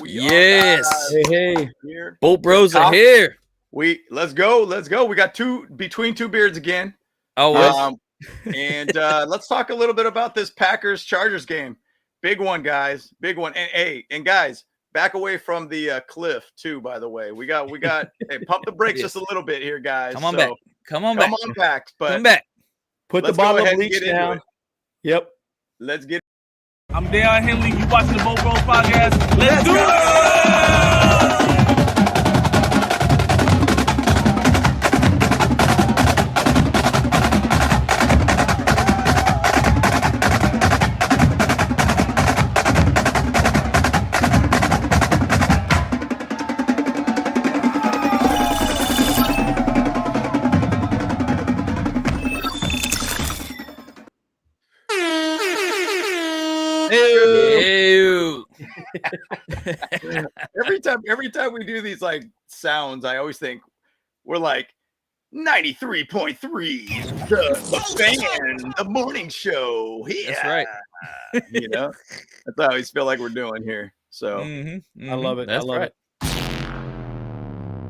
Yes. Hey. Here. Bolt Bros are here. Let's go. We got between two beards again. And let's talk a little bit about this Packers Chargers game. Big one, guys. Big one. And guys, back away from the cliff too. By the way, we got. Hey, pump the brakes just a little bit here, guys. Come on back. Come on back. But come back. Put the bottle of bleach down. Yep. Let's get. I'm Deion Henley. You watching the Bolt Bros podcast? Let's do it! Ew. Every time we do these like sounds, I always think we're like 93.3, the fan, the morning show. Yeah. That's right. That's how I always feel like we're doing here. So I love it. That's I love right. it.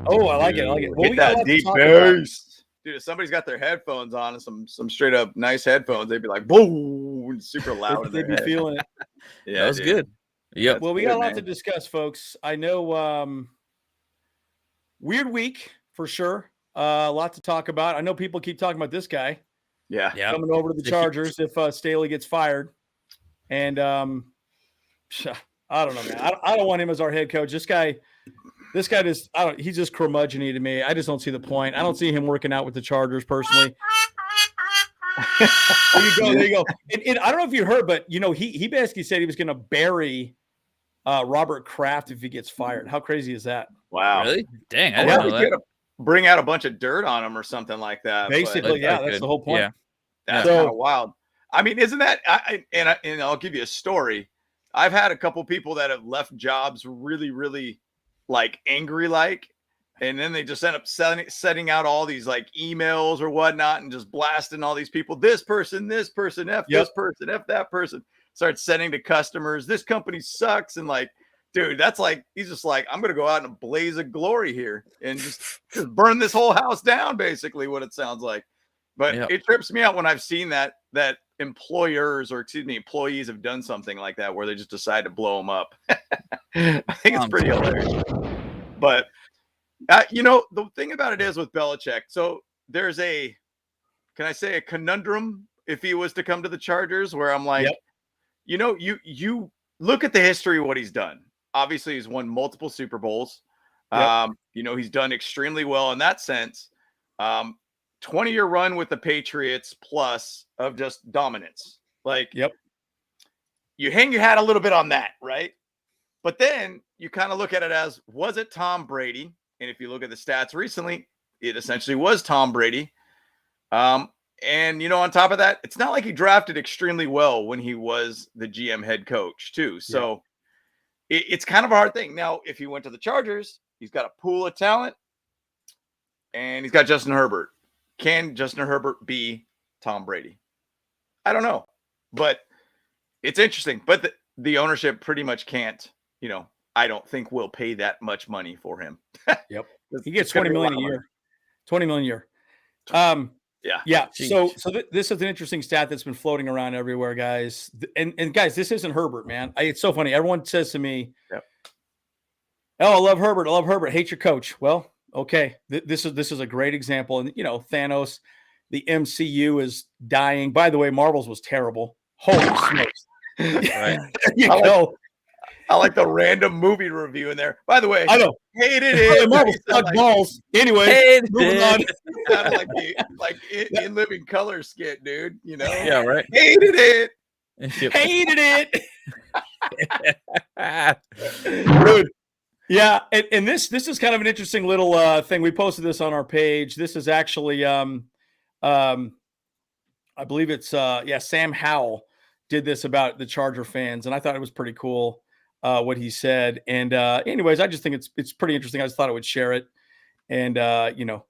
Oh, I like it. Well, get that deep bass. Dude, if somebody's got their headphones on and some straight up nice headphones, they'd be like, boom, super loud. They'd be feeling it. Yeah, that was good. Yep. Well, we got a lot to discuss, folks. I know weird week for sure. A lot to talk about. I know people keep talking about this guy. Yeah. Coming over to the Chargers if Staley gets fired. And I don't know, man. I don't want him as our head coach. This guy just he's just curmudgeon-y to me. I just don't see the point. I don't see him working out with the Chargers personally. There you go. And I don't know if you heard, but he basically said he was going to bury Robert Kraft if he gets fired. How crazy is that? Wow. Really? Dang, I didn't know that. Bring out a bunch of dirt on him or something like that. Basically, that's the whole point. Yeah. That's kind of wild. I mean, isn't that? And I'll give you a story. I've had a couple people that have left jobs really, really like angry, and then they just end up setting out all these like emails or whatnot and just blasting all these people. This person, this person, this person, that person. Start sending to customers. This company sucks. And like, dude, that's like, he's just like, I'm going to go out in a blaze of glory here and just burn this whole house down, basically what it sounds like. But it trips me out when I've seen that employees have done something like that where they just decide to blow them up. I think it's pretty hilarious. But, the thing about it is with Belichick, so there's can I say a conundrum if he was to come to the Chargers where I'm like, you look at the history of what he's done. Obviously, he's won multiple Super Bowls. He's done extremely well in that sense. 20-year run with the Patriots plus of just dominance. You hang your hat a little bit on that, right? But then you kind of look at it as, was it Tom Brady? And if you look at the stats recently, it essentially was Tom Brady. And, on top of that, it's not like he drafted extremely well when he was the GM head coach too. So it's kind of a hard thing. Now, if he went to the Chargers, he's got a pool of talent and he's got Justin Herbert. Can Justin Herbert be Tom Brady? I don't know, but it's interesting. But the ownership pretty much can't, I don't think will pay that much money for him. He gets $20 million a year. $20 million a year. Yeah. So this is an interesting stat that's been floating around everywhere, guys. And guys, this isn't Herbert, man. It's so funny. Everyone says to me, "Oh, I love Herbert. I love Herbert. Hate your coach." Well, okay. This is a great example. And Thanos, the MCU is dying. By the way, Marvel's was terrible. Holy smokes! Right. I like the random movie review in there. By the way, I know. Hated it. Marvel sucked balls. Anyway, moving on. Sounded like in Living Color skit, dude. Yeah, right. Hated it. Hated it. Dude. Yeah, and this is kind of an interesting little thing. We posted this on our page. This is actually, I believe it's Sam Howell did this about the Charger fans, and I thought it was pretty cool. What he said. And anyways, I just think it's pretty interesting. I just thought I would share it. And,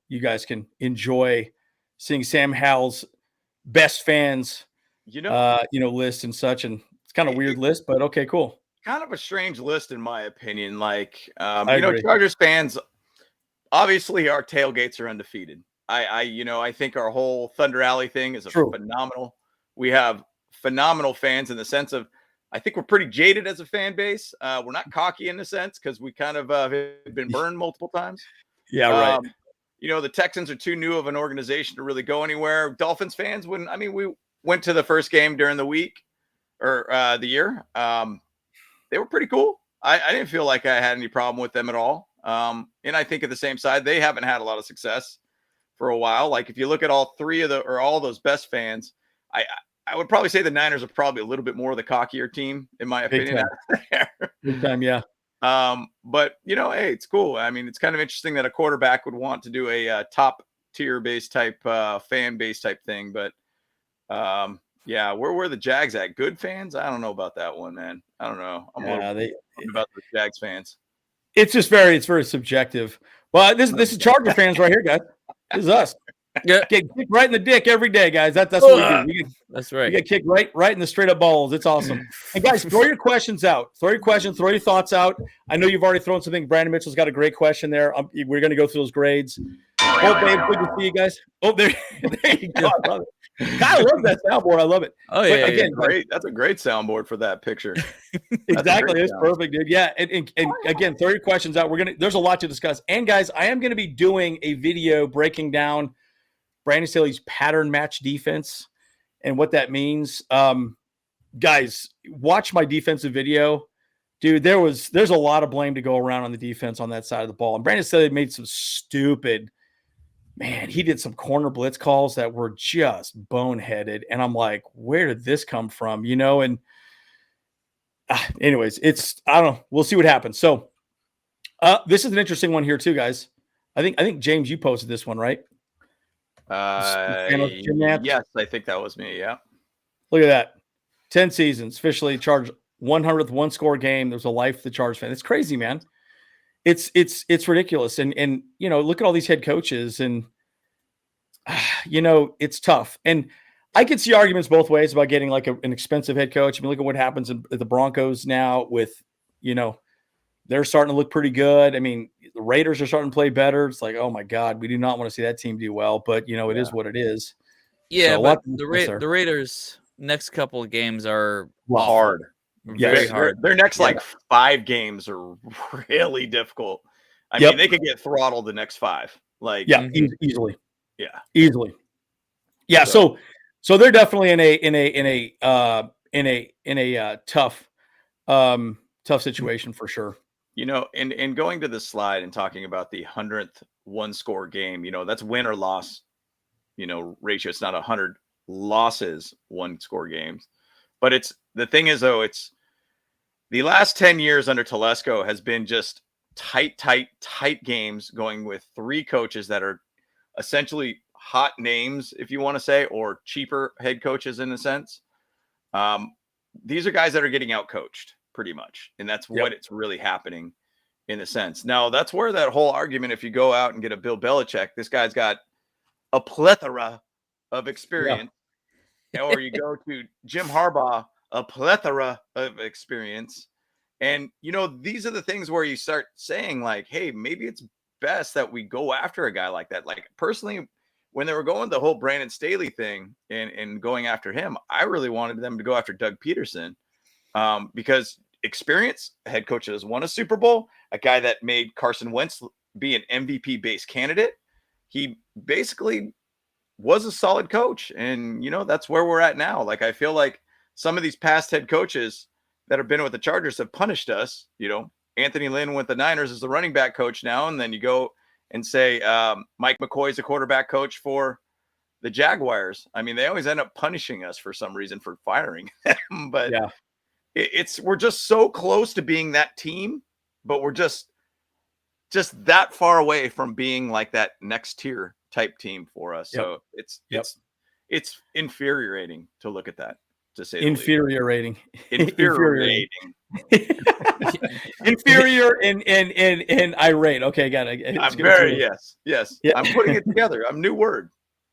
you guys can enjoy seeing Sam Howell's best fans, list and such. And it's kind of weird list, but okay, cool. kind of a strange list in my opinion. Like, I agree. Chargers fans, obviously our tailgates are undefeated. I think our whole Thunder Alley thing is phenomenal. We have phenomenal fans in the sense of, I think we're pretty jaded as a fan base. We're not cocky in a sense because we kind of have been burned multiple times. Yeah, right. The Texans are too new of an organization to really go anywhere. Dolphins fans we went to the first game during the week or the year. They were pretty cool. I didn't feel like I had any problem with them at all. And I think at the same side, they haven't had a lot of success for a while. Like if you look at all those best fans, I would probably say the Niners are probably a little bit more of the cockier team, in my opinion. Big time, yeah. But hey, it's cool. I mean, it's kind of interesting that a quarterback would want to do a top tier base type fan base type thing. But yeah, where were the Jags at? Good fans? I don't know about that one, man. I don't know. I'm about the Jags fans. It's very subjective. Well, this is Charger fans right here, guys. This is us. Yeah, get kicked right in the dick every day, guys. That's what we do. That's right. You get kicked right in the straight up balls. It's awesome. And guys, throw your questions out. Throw your thoughts out. I know you've already thrown something. Brandon Mitchell's got a great question there. We're going to go through those grades. Oh, babe, good to see you guys. Oh, there you go. I love it. God, I love that soundboard. I love it. Oh yeah, again, great. That's a great soundboard for that picture. Exactly, it's perfect, dude. Yeah, and again, throw your questions out. There's a lot to discuss. And guys, I am going to be doing a video breaking down Brandon Staley's pattern match defense and what that means. Guys, watch my defensive video. Dude, there's a lot of blame to go around on the defense on that side of the ball. And Brandon Staley made some he did some corner blitz calls that were just boneheaded. And I'm like, where did this come from? And anyways, I don't know. We'll see what happens. So this is an interesting one here too, guys. I think James, you posted this one, right? Yes, I think that was me. Yeah. Look at that. 10 seasons, officially charged 100th one score game. There's a life the Chargers fan. It's crazy, man. It's ridiculous. And look at all these head coaches and it's tough. And I could see arguments both ways about getting like an expensive head coach. I mean, look at what happens at the Broncos now with, they're starting to look pretty good. I mean, the Raiders are starting to play better. It's like, oh my God, we do not want to see that team do well, but it is what it is. Yeah, so but the Raiders next couple of games are hard. Very hard. Their next 5 games are really difficult. I mean, they could get throttled the next 5. Easily. Yeah, easily. Yeah, so they're definitely in a tough situation for sure. And going to the slide and talking about the 100th one score game, that's win or loss, ratio. It's not 100 losses, one score games, but it's the last 10 years under Telesco has been just tight games going with 3 coaches that are essentially hot names, if you want to say, or cheaper head coaches in a sense. These are guys that are getting out coached pretty much. And that's what it's really happening in a sense. Now that's where that whole argument, if you go out and get a Bill Belichick, this guy's got a plethora of experience, or you go to Jim Harbaugh, a plethora of experience. And, these are the things where you start saying like, hey, maybe it's best that we go after a guy like that. Like personally, when they were going the whole Brandon Staley thing and going after him, I really wanted them to go after Doug Peterson because experience, a head coach that has won a Super Bowl, a guy that made Carson Wentz be an MVP based candidate. He basically was a solid coach. And, that's where we're at now. Like, I feel like some of these past head coaches that have been with the Chargers have punished us. Anthony Lynn with the Niners is the running back coach now. And then you go and say Mike McCoy is a quarterback coach for the Jaguars. I mean, they always end up punishing us for some reason for firing them. But we're just so close to being that team, but we're just that far away from being like that next tier type team for us. So it's infuriating to look at that. To say infuriating. Infurior and irate. Okay, got it. I'm very yes. Yeah. I'm putting it together. I'm new word.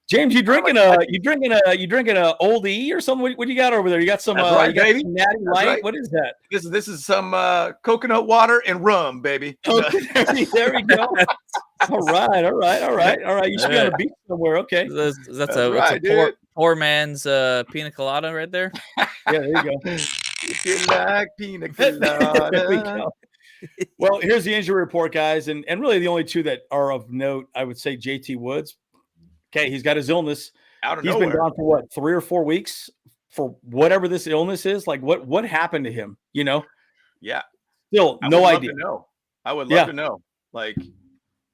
James, you drinking a Old E or something? What do you got over there? You got some, right, you got baby. some Natty Light. Right. What is that? This is some coconut water and rum, baby. Okay, there we go. All right. You should be on a beach somewhere. Okay, that's a poor man's pina colada right there. Yeah, there you go. If you like pina colada. There we go. Well, here's the injury report, guys, and really the only two that are of note, I would say JT Woods. Okay, he's got his illness. He's been gone for what, 3 or 4 weeks for whatever this illness is. Like, what happened to him? You know? Yeah. Still, no idea. I would love to know. Like,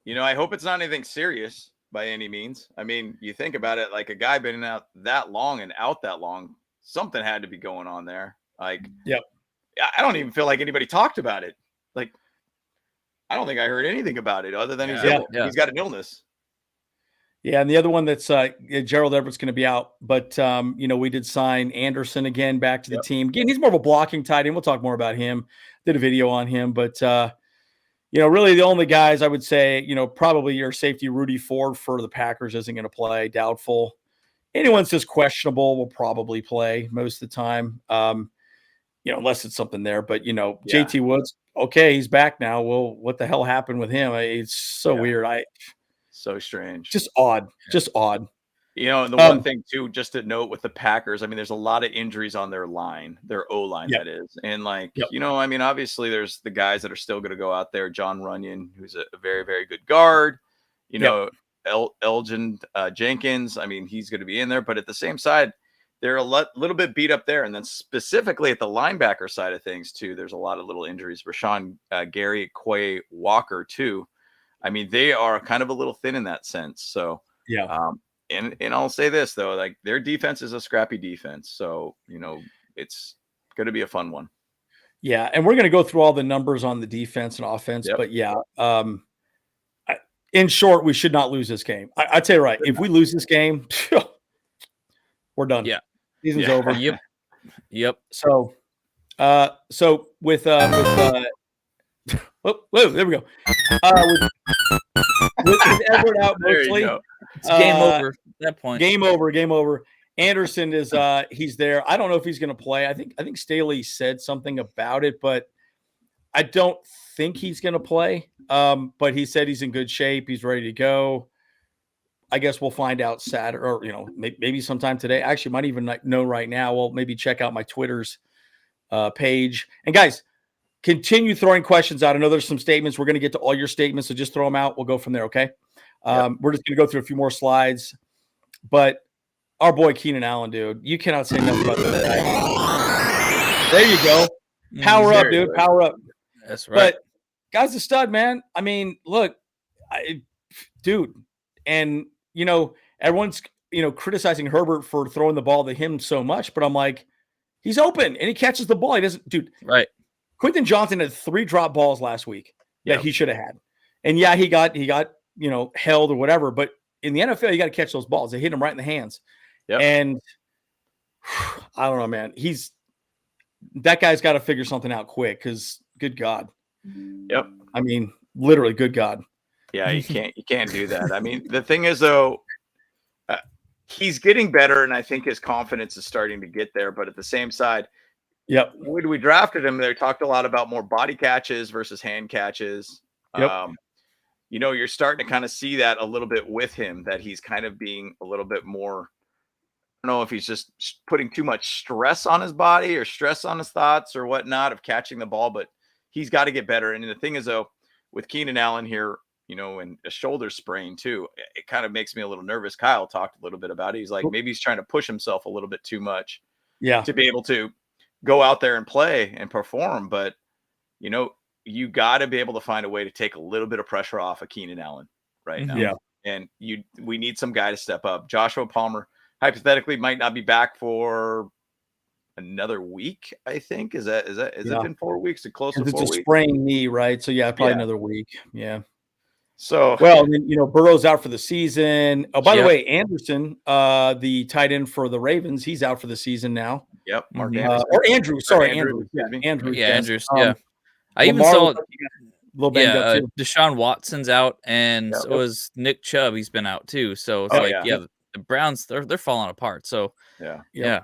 you know, I hope it's not anything serious by any means. I mean, you think about it, like a guy been out that long and out that long, something had to be going on there. Like, I don't even feel like anybody talked about it. Like, I don't think I heard anything about it other than he's got an illness. Yeah, and the other one that's Gerald Everett's going to be out, but you know, we did sign Anderson again back to the team. Again, he's more of a blocking tight end. We'll talk more about him. Did a video on him, but you know, really the only guys I would say, you know, probably your safety Rudy Ford for the Packers isn't going to play. Doubtful. Anyone says questionable will probably play most of the time. You know, unless it's something there. But you know, JT Woods, okay, he's back now. Well, what the hell happened with him? It's so weird. So strange. Just odd. You know, and the one thing too, just to note with the Packers, I mean, there's a lot of injuries on their line, their O-line, that is. And like, you know, I mean, obviously there's the guys that are still going to go out there. John Runyon, who's a very, very good guard. You know, Elgin Jenkins, I mean, he's going to be in there. But at the same side, they're a little bit beat up there. And then specifically at the linebacker side of things too, there's a lot of little injuries. Rashawn Gary, Quay Walker too. I mean, they are kind of a little thin in that sense. So, and I'll say this, though, like their defense is a scrappy defense. So, you know, it's going to be a fun one. Yeah. And we're going to go through all the numbers on the defense and offense. But in short, we should not lose this game. I tell you right, if we lose this game, we're done. Yeah. Season's over. Yep. So with oh, there we go. With Edward out mostly, it's game over at that point. Game over. Anderson is he's there. I don't know if he's going to play. I think Staley said something about it, but I don't think he's going to play. But he said he's in good shape. He's ready to go. I guess we'll find out Saturday, or you know, maybe sometime today. Actually, might even know right now. Well, maybe check out my Twitter's page. And guys, continue throwing questions out. I know there's some statements. We're going to get to all your statements, so just throw them out. We'll go from there, okay? We're just going to go through a few more slides. But our boy Keenan Allen, dude, you cannot say nothing about this guy. There you go. Power up, dude. Power up. That's right. But guy's a stud, man. I mean, look, dude, and, you know, everyone's, you know, criticizing Herbert for throwing the ball to him so much, but I'm like, he's open and he catches the ball. He doesn't, dude. Right. Quentin Johnson had 3 drop balls last week that he should have had. And yeah, he got, you know, held or whatever, but in the NFL, you got to catch those balls. They hit him right in the hands. And I don't know, man, that guy's got to figure something out quick. Cause good God. I mean, literally good God. Yeah. You can't do that. I mean, the thing is though, he's getting better. And I think his confidence is starting to get there, but at the same side, when we drafted him, they talked a lot about more body catches versus hand catches. You know, you're starting to kind of see that a little bit with him, that he's kind of being a little bit more, I don't know if he's just putting too much stress on his body or stress on his thoughts or whatnot of catching the ball, but he's got to get better. And the thing is, though, with Keenan Allen here, you know, and a shoulder sprain too, it kind of makes me a little nervous. Kyle talked a little bit about it. He's like, maybe he's trying to push himself a little bit too much to be able to go out there and play and perform. But, you know, you got to be able to find a way to take a little bit of pressure off of Keenan Allen right now. And we need some guy to step up. Joshua Palmer hypothetically might not be back for another week, I think. Has it been 4 weeks? Close to 4 weeks? It's a sprained knee, right? So probably another week. Yeah. So well, and then, you know, Burrow's out for the season. Oh, by the way, Anderson, the tight end for the Ravens, he's out for the season now. Mark Anderson. Or Andrew. Sorry, Andrew. Andrew. Andrews. I even saw Deshaun Watson's out, and so was Nick Chubb. He's been out too. So it's the Browns, they're falling apart. So yeah.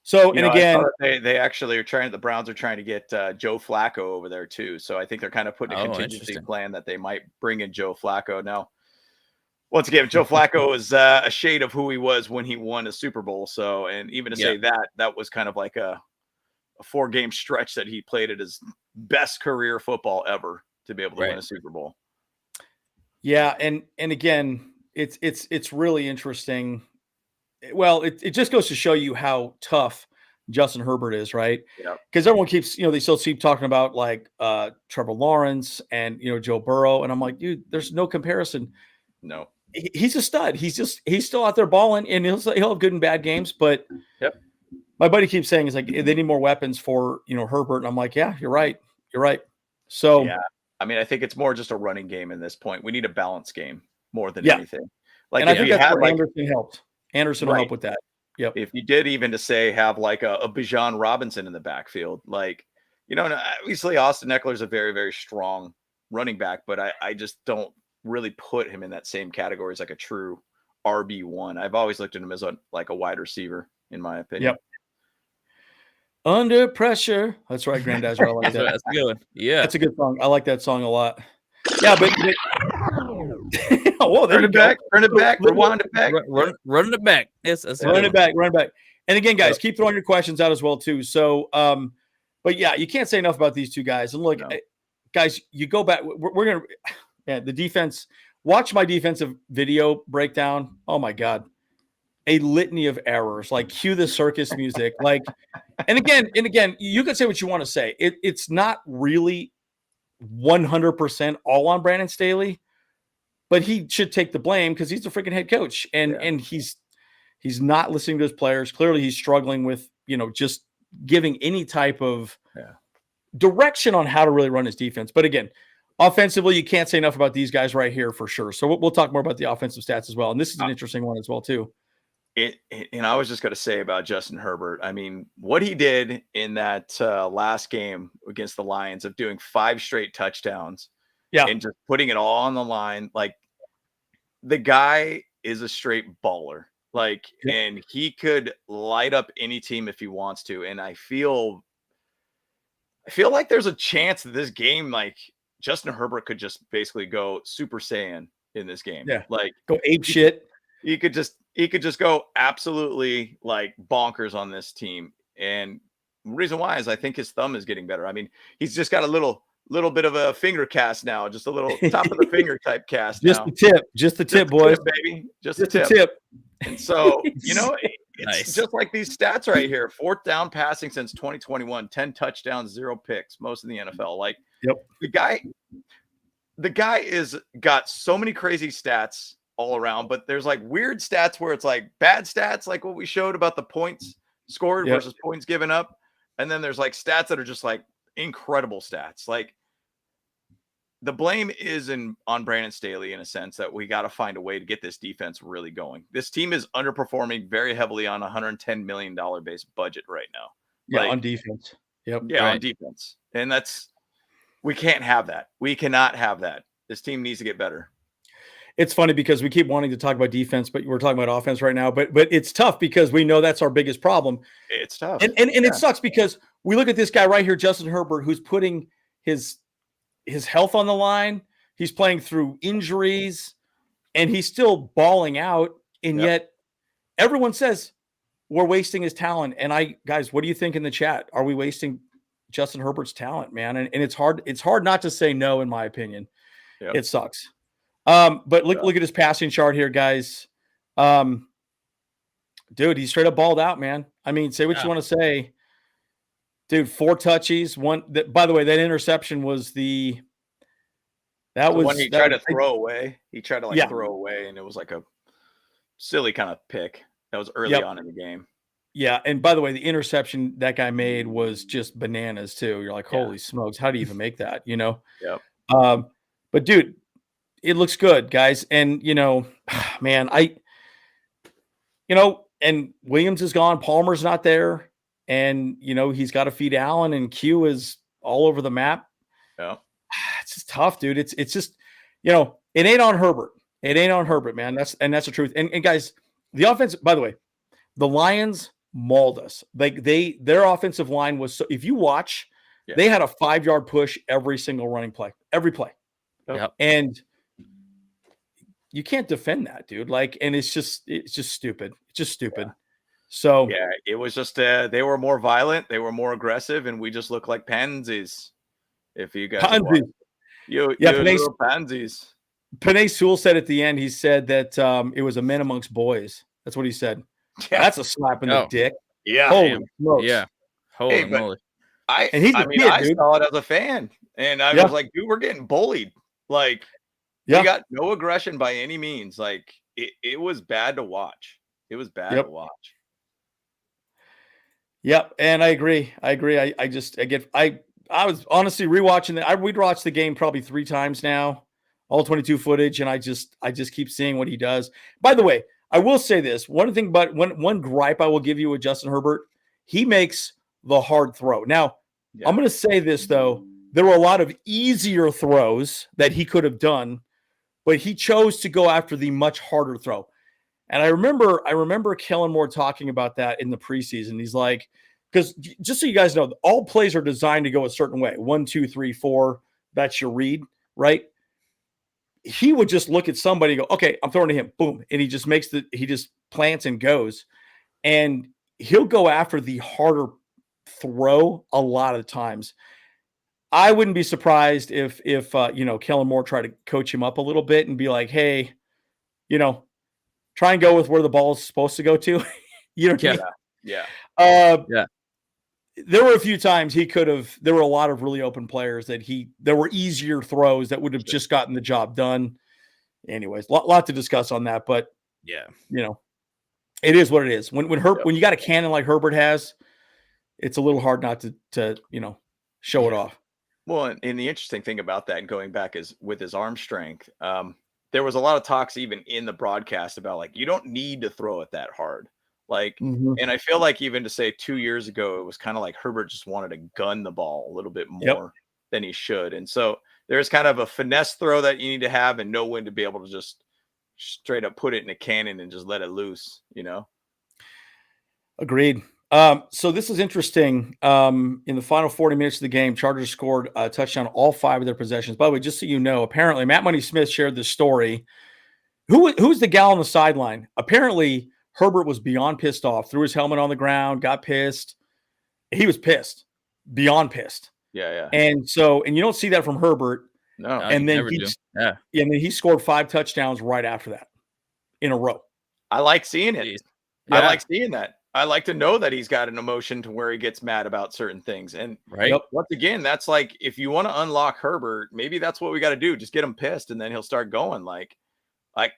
So and again, they actually are trying. The Browns are trying to get Joe Flacco over there too. So I think they're kind of putting a contingency plan that they might bring in Joe Flacco. Now, once again, Joe Flacco is a shade of who he was when he won a Super Bowl. So, and even to say that was kind of like a 4-game stretch that he played at his best career football ever to be able to win a Super Bowl. Yeah, and again, it's really interesting. Well, it just goes to show you how tough Justin Herbert is, right? Yeah. Because everyone keeps, they still keep talking about like Trevor Lawrence and Joe Burrow, and I'm like, dude, there's no comparison. No, he's a stud. He's still out there balling, and he'll have good and bad games. But my buddy keeps saying is like they need more weapons for Herbert, and I'm like, yeah, you're right. So yeah, I mean, I think it's more just a running game in this point. We need a balanced game more than anything. Like, and I think that's where Anderson helped. Anderson will help with that. Yep. If you did even to say have like a Bijan Robinson in the backfield, like, obviously Austin Eckler is a very, very strong running back, but I just don't really put him in that same category as like a true RB1. I've always looked at him as a wide receiver, in my opinion. Yep. Under pressure. That's right, Granddad's. I like that. That's a good one. Yeah. That's a good song. I like that song a lot. Yeah, but whoa, turn it back, rewind it back. Run it back. Yes, run it back. And again, guys, keep throwing your questions out as well, too. So, but yeah, you can't say enough about these two guys. And look, guys, you go back. We're going to, the defense, watch my defensive video breakdown. Oh my God. A litany of errors, like cue the circus music. Like, and again, you can say what you want to say. It's not really 100% all on Brandon Staley, but he should take the blame because he's the freaking head coach, and he's not listening to his players. Clearly, he's struggling with just giving any type of direction on how to really run his defense. But again, offensively, you can't say enough about these guys right here for sure. So we'll talk more about the offensive stats as well, and this is an interesting one as well too. And I was just going to say about Justin Herbert. I mean, what he did in that last game against the Lions of doing 5 straight touchdowns, and just putting it all on the line. Like, the guy is a straight baller. Like, and he could light up any team if he wants to. And I feel like there's a chance that this game, like, Justin Herbert could just basically go Super Saiyan in this game. Yeah, like go ape shit. He could just go absolutely like bonkers on this team. And the reason why is I think his thumb is getting better. I mean, he's just got a little bit of a finger cast now, just a little top of the finger type cast. Just the tip, boys, baby. Just the tip. And so, it's just like these stats right here. 4th down passing since 2021, 10 touchdowns, 0 picks, most in the NFL. Like, the guy is got so many crazy stats all around, but there's like weird stats where it's like bad stats, like what we showed about the points scored versus points given up. And then there's like stats that are just like incredible stats. Like, the blame is on Brandon Staley in a sense that we got to find a way to get this defense really going. This team is underperforming very heavily on $110 million base budget right now. Yeah, on defense. Yep. Yeah, on defense. And we can't have that. We cannot have that. This team needs to get better. It's funny because we keep wanting to talk about defense, but we're talking about offense right now. But it's tough because we know that's our biggest problem. It's tough. And it sucks because we look at this guy right here, Justin Herbert, who's putting his health on the line. He's playing through injuries, and he's still balling out. And yet everyone says we're wasting his talent. And guys, what do you think in the chat? Are we wasting Justin Herbert's talent, man? And it's hard not to say no, in my opinion. Yep. It sucks. But look at his passing chart here, guys. Dude, he straight up balled out, man. I mean, say what you want to say. Dude, 4 touchies. By the way, that interception was the one he tried to throw away. He tried to throw away, and it was like a silly kind of pick. That was early on in the game. Yeah, and by the way, the interception that guy made was just bananas too. You're like, holy smokes, how do you even make that? Yep. But dude, it looks good, guys. And man, and Williams is gone. Palmer's not there. And, he's got to feed Allen, and Q is all over the map. Yeah. It's just tough, dude. It's just, it ain't on Herbert. It ain't on Herbert, man. That's the truth. And guys, the offense, by the way, the Lions mauled us. Like their offensive line was so, if you watch, they had a 5-yard push every single running play, every play. Yep. And you can't defend that, dude. Like, and it's just stupid. It's just stupid. Yeah. So it was just they were more violent, they were more aggressive, and we just look like pansies. If you guys you little pansies. Panay Sewell said at the end, he said that it was a men amongst boys. That's what he said. Yeah. That's a slap in the dick. Yeah. Holy smokes. Yeah. Holy moly. I saw it as a fan, and I was like, dude, we're getting bullied. Like, we got no aggression by any means. Like, it was bad to watch. It was bad to watch. Yep, and I agree. I was honestly rewatching we'd watched the game probably 3 times now, all 22 footage, and I just keep seeing what he does. By the way, I will say this one thing, but one gripe I will give you with Justin Herbert, he makes the hard throw. Now, I'm going to say this though, there were a lot of easier throws that he could have done, but he chose to go after the much harder throw. And I remember Kellen Moore talking about that in the preseason. He's like, because just so you guys know, all plays are designed to go a certain way. 1, 2, 3, 4. That's your read, right? He would just look at somebody and go, okay, I'm throwing to him. Boom. And he just he just plants and goes. And he'll go after the harder throw a lot of times. I wouldn't be surprised if Kellen Moore tried to coach him up a little bit and be like, hey, try and go with where the ball is supposed to go to. There were a few times there were a lot of really open players there were easier throws that would have just gotten the job done. Anyways, lot to discuss on that, but it is what it is. When you got a cannon like Herbert has, it's a little hard not to show it off. Well, and the interesting thing about that, going back, is with his arm strength, there was a lot of talks even in the broadcast about, like, you don't need to throw it that hard. Like, and I feel like even to say 2 years ago, it was kind of like Herbert just wanted to gun the ball a little bit more than he should. And so there's kind of a finesse throw that you need to have and know when to be able to just straight up put it in a cannon and just let it loose, Agreed. So this is interesting. In the final 40 minutes of the game, Chargers scored a touchdown all 5 of their possessions. By the way, just so you know, apparently Matt Money Smith shared this story. Who's the gal on the sideline? Apparently Herbert was beyond pissed off, threw his helmet on the ground, got pissed. He was pissed, beyond pissed. Yeah. And you don't see that from Herbert. No. And then he scored 5 touchdowns right after that in a row. I like seeing it. Yeah. I like seeing that. I like to know that he's got an emotion to where he gets mad about certain things. And once again, that's like, if you want to unlock Herbert, maybe that's what we got to do. Just get him pissed and then he'll start going like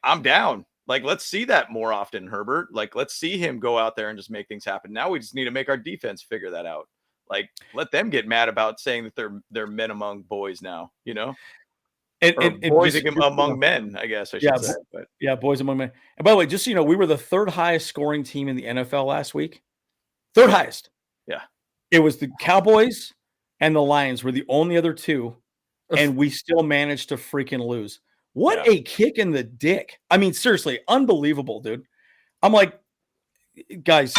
I'm down. Like, let's see that more often, Herbert. Like, let's see him go out there and just make things happen. Now we just need to make our defense figure that out. Like, let them get mad about saying that they're men among boys now, And boys among men, I guess I should say. But boys among men. And by the way, just so you know, we were the 3rd highest scoring team in the NFL last week. 3rd highest. Yeah. It was the Cowboys and the Lions were the only other 2, and we still managed to freaking lose. What a kick in the dick. I mean, seriously, unbelievable, dude. I'm like, guys,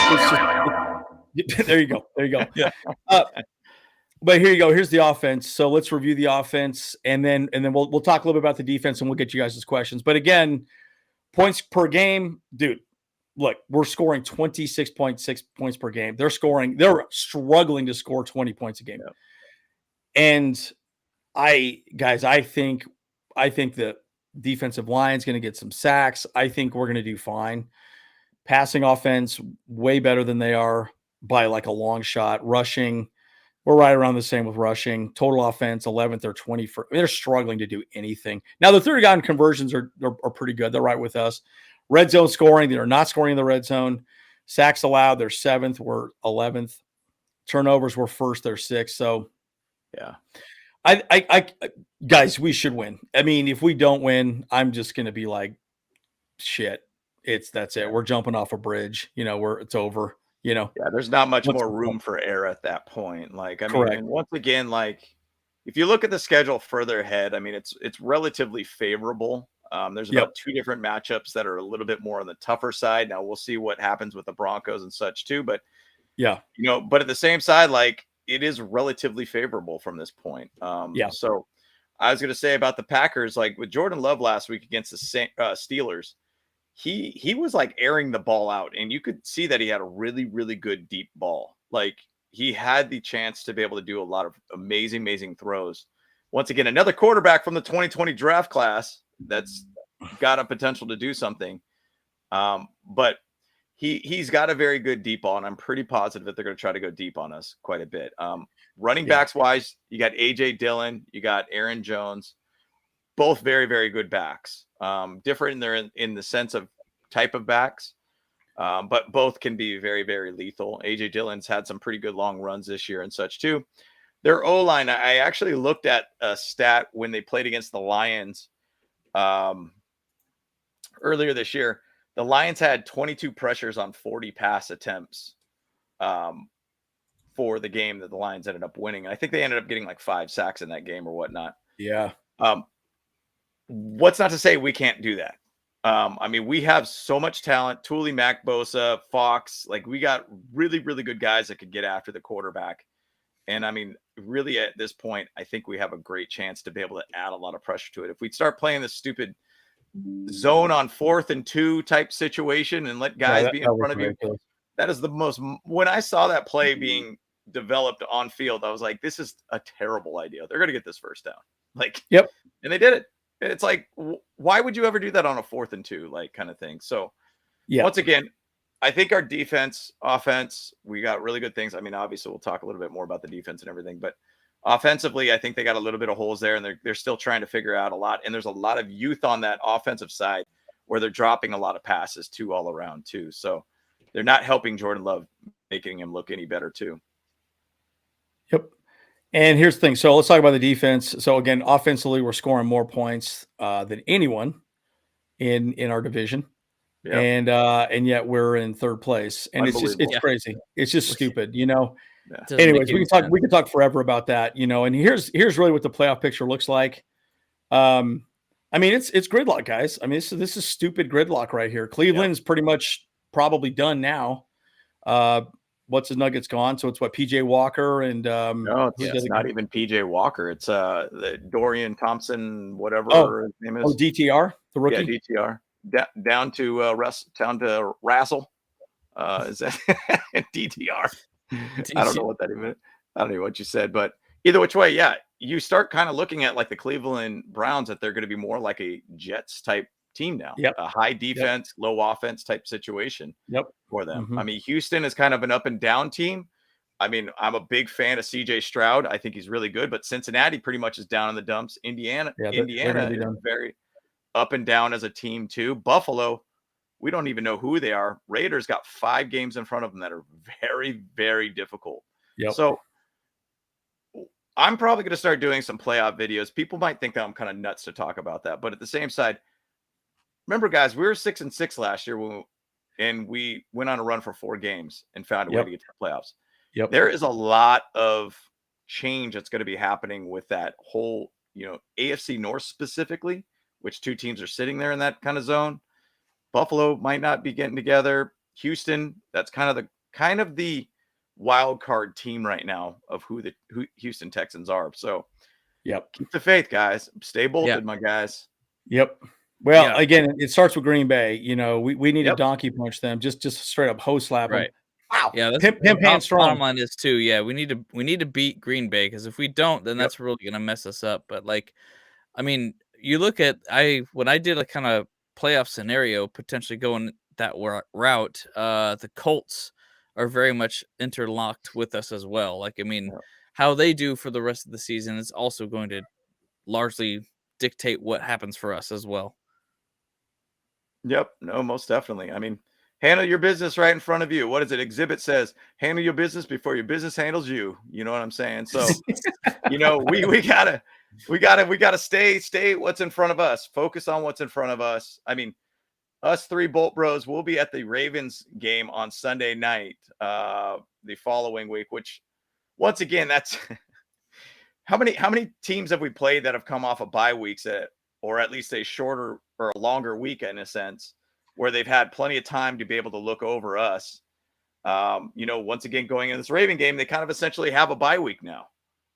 there you go. Yeah. But here you go. Here's the offense. So let's review the offense, and then we'll talk a little bit about the defense, and we'll get you guys' questions. But again, points per game, dude. Look, we're scoring 26.6 points per game. They're struggling to score 20 points a game. Yep. And I think the defensive line is going to get some sacks. I think we're going to do fine. Passing offense, way better than they are by like a long shot. Rushing, we're right around the same with rushing. Total offense, 11th or 21st. They're struggling to do anything. Now, the third down conversions are pretty good. They're right with us. Red zone scoring, they are not scoring in the red zone. Sacks allowed, they're 7th. We're 11th. Turnovers were 1st. They're 6th. So, yeah. I guys, we should win. I mean, if we don't win, I'm just going to be like, shit. That's it. We're jumping off a bridge. It's over. Yeah, there's not much more room for error at that point. Like, I mean, and once again, like, if you look at the schedule further ahead, I mean, it's relatively favorable. There's about 2 different matchups that are a little bit more on the tougher side. Now we'll see what happens with the Broncos and such too. But but at the same side, like it is relatively favorable from this point. So I was going to say about the Packers, like with Jordan Love last week against the Steelers, he was like airing the ball out, and you could see that he had a really, really good deep ball. Like he had the chance to be able to do a lot of amazing throws. Once again, another quarterback from the 2020 draft class that's got a potential to do something. But he's got a very good deep ball, and I'm pretty positive that they're going to try to go deep on us quite a bit. Running backs wise, you got AJ Dillon, you got Aaron Jones, both very, very good backs. Different in the sense of type of backs, but both can be very, very lethal. AJ Dillon's had some pretty good long runs this year and such too. Their O-line, I actually looked at a stat when they played against the Lions earlier this year. The Lions had 22 pressures on 40 pass attempts for the game that the Lions ended up winning. I think they ended up getting like 5 sacks in that game or whatnot. Yeah. What's not to say we can't do that? I mean, we have so much talent. Thule, Mac Bosa, Fox. Like we got really, really good guys that could get after the quarterback. And I mean, really at this point, I think we have a great chance to be able to add a lot of pressure to it. If we start playing this stupid zone on 4th and 2 type situation and let guys be in front of you, that is the most. When I saw that play being developed on field, I was like, this is a terrible idea. They're going to get this first down. Like, and they did it. It's like, why would you ever do that on a 4th and 2, like kind of thing? So once again, I think our defense, offense, we got really good things. I mean, obviously we'll talk a little bit more about the defense and everything, but offensively, I think they got a little bit of holes there, and they're still trying to figure out a lot. And there's a lot of youth on that offensive side where they're dropping a lot of passes too, all around too. So they're not helping Jordan Love, making him look any better too. Yep. And here's the thing. So let's talk about the defense. So again, offensively, we're scoring more points than anyone in our division. Yeah. And yet we're in 3rd place. And it's crazy. It's just stupid, you know. Yeah. Anyways, we can talk forever about that, you know. And here's really what the playoff picture looks like. I mean, it's gridlock, guys. I mean, this is stupid gridlock right here. Cleveland's pretty much probably done now. What's the Nuggets gone? So it's what, PJ Walker and no, it's not even PJ Walker. It's the Dorian Thompson, whatever his name is. Oh, DTR, the rookie. Yeah, DTR. Down to Rassel. Is that DTR? I don't know what that even. I don't know what you said, but either which way, you start kind of looking at like the Cleveland Browns, that they're going to be more like a Jets type team now. A high defense, low offense type situation for them. I mean, Houston is kind of an up and down team. I mean, I'm a big fan of CJ Stroud. I think he's really good, but Cincinnati pretty much is down in the dumps. Indiana is very up and down as a team too. Buffalo, we don't even know who they are. Raiders got 5 games in front of them that are very, very difficult. So I'm probably going to start doing some playoff videos. People might think that I'm kind of nuts to talk about that, but at the same side, remember, guys, we were 6-6 last year and we went on a run for 4 games and found a way to get to the playoffs. There is a lot of change that's going to be happening with that whole, you know, AFC North specifically, which 2 teams are sitting there in that kind of zone. Buffalo might not be getting together. Houston, that's kind of the wild card team right now of who Houston Texans are. So keep the faith, guys. Stay bolted, my guys. Well, again, it starts with Green Bay. You know, we need to donkey punch them, just straight up hose slap them. Wow. Yeah, that's pimp hand strong. Bottom line is too. Yeah, we need to beat Green Bay, because if we don't, then that's really gonna mess us up. But like, I mean, you look at when I did a kind of playoff scenario, potentially going that route, the Colts are very much interlocked with us as well. Like, I mean, how they do for the rest of the season is also going to largely dictate what happens for us as well. No, most definitely. I mean, handle your business right in front of you. What is it? Exhibit says, handle your business before your business handles you. You know what I'm saying? So, you know, we gotta stay what's in front of us. Focus on what's in front of us. I mean, us 3 Bolt Bros will be at the Ravens game on Sunday night, the following week, which once again, that's how many teams have we played that have come off of bye weeks that or at least a shorter or a longer week in a sense, where they've had plenty of time to be able to look over us. Once again, going into this Raven game, they kind of essentially have a bye week now.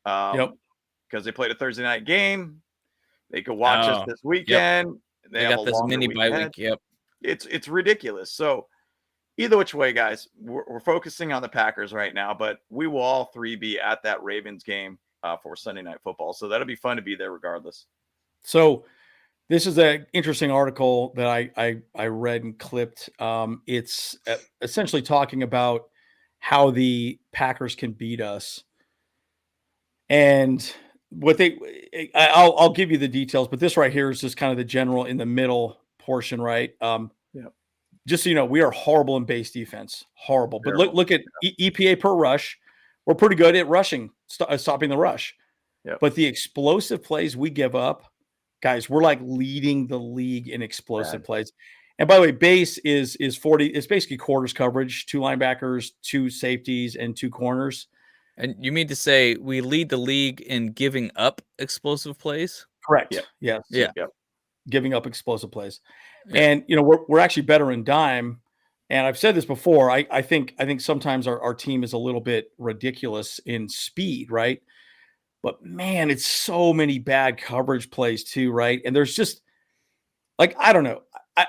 Because they played a Thursday night game. They could watch us this weekend. Yep. They have got this mini bye week. Yep. It's ridiculous. So either which way, guys, we're focusing on the Packers right now, but we will all three be at that Ravens game for Sunday Night Football. So that'll be fun to be there regardless. So this is an interesting article that I read and clipped. It's essentially talking about how the Packers can beat us. And I'll give you the details, but this right here is just kind of the general in the middle portion, right? Just so you know, we are horrible in base defense, horrible. But look at EPA per rush. We're pretty good at rushing, stopping the rush. But the explosive plays we give up, guys, we're like leading the league in explosive plays. And by the way, base is 40. It's basically quarters coverage, 2 linebackers, 2 safeties, and 2 corners. And you mean to say we lead the league in giving up explosive plays? Correct. Yes. Yeah. Giving up explosive plays. Yeah. And we're actually better in dime. And I've said this before. I think sometimes our team is a little bit ridiculous in speed, right? But man, it's so many bad coverage plays too, right? And there's just I don't know.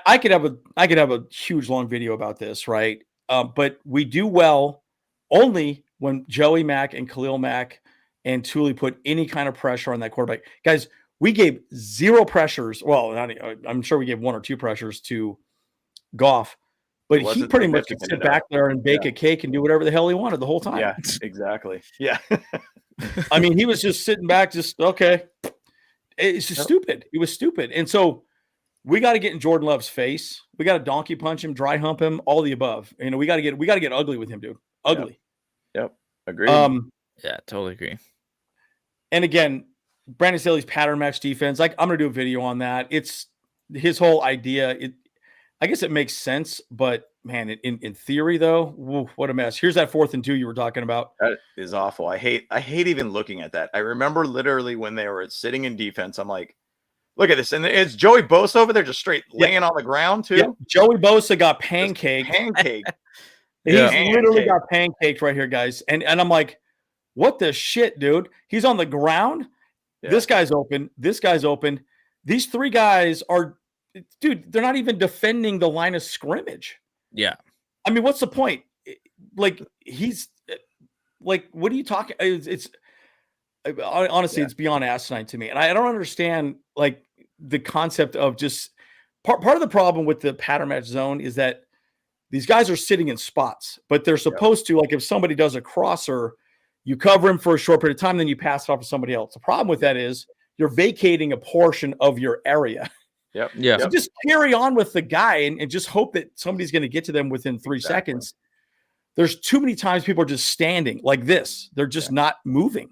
I could have a huge long video about this, right? But we do well only when Joey Mack and Khalil Mack and Thule put any kind of pressure on that quarterback. Guys, we gave 0 pressures. Well, I'm sure we gave 1 or 2 pressures to Goff, but he pretty much could sit back there and bake a cake and do whatever the hell he wanted the whole time. Yeah, exactly. Yeah. I mean, he was just sitting back, okay. It's just stupid. It was stupid. And so we got to get in Jordan Love's face. We got to donkey punch him, dry hump him, all the above. We got to get ugly with him, dude. Ugly. Yep. Agreed. Yeah, totally agree. And again, Brandon Staley's pattern match defense. I'm going to do a video on that. It's his whole idea. I guess it makes sense, but man, in theory though, what a mess. Here's that 4th and 2 you were talking about. That is awful. I hate even looking at that. I remember literally when they were sitting in defense, I'm like, look at this. And it's Joey Bosa over there just straight laying on the ground too. Yeah. Joey Bosa got pancaked. He's literally got pancaked right here, guys. And I'm like, what the shit, dude? He's on the ground. Yeah. This guy's open. These 3 guys are, dude, they're not even defending the line of scrimmage. Yeah. I mean, what's the point? He's what are you talking? It's honestly, it's beyond asinine to me. And I don't understand the concept of just part of the problem with the pattern match zone is that these guys are sitting in spots, but they're supposed to, if somebody does a crosser, you cover him for a short period of time, then you pass it off to somebody else. The problem with that is you're vacating a portion of your area. Yep. Yeah. So just carry on with the guy and just hope that somebody's going to get to them within 3 seconds. There's too many times people are just standing like this. They're just not moving.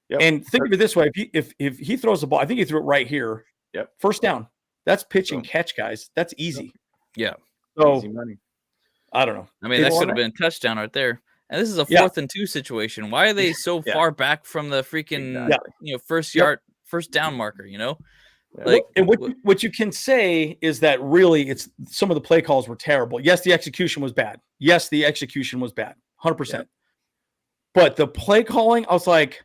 Yep. And think of it this way. If he throws the ball, I think he threw it right here. Yep. First down. That's pitch and catch, guys. That's easy. Yeah. So easy money. I don't know. I mean, that could have been a touchdown right there. And this is a 4th and 2 situation. Why are they so far back from the freaking first down marker, And what you can say is that really it's some of the play calls were terrible. Yes, the execution was bad. 100%. But the play calling, I was like,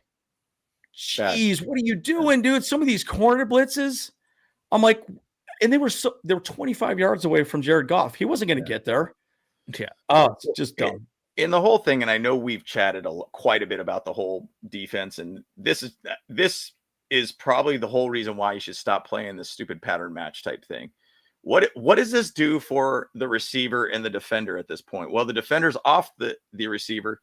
geez, what are you doing, dude? Some of these corner blitzes, I'm like, and they were 25 yards away from Jared Goff. He wasn't going to get there. Yeah. Oh, it's just dumb. In the whole thing, and I know we've chatted quite a bit about the whole defense, and this is probably the whole reason why you should stop playing this stupid pattern match type thing. What does this do for the receiver and the defender at this point? Well, the defender's off the receiver,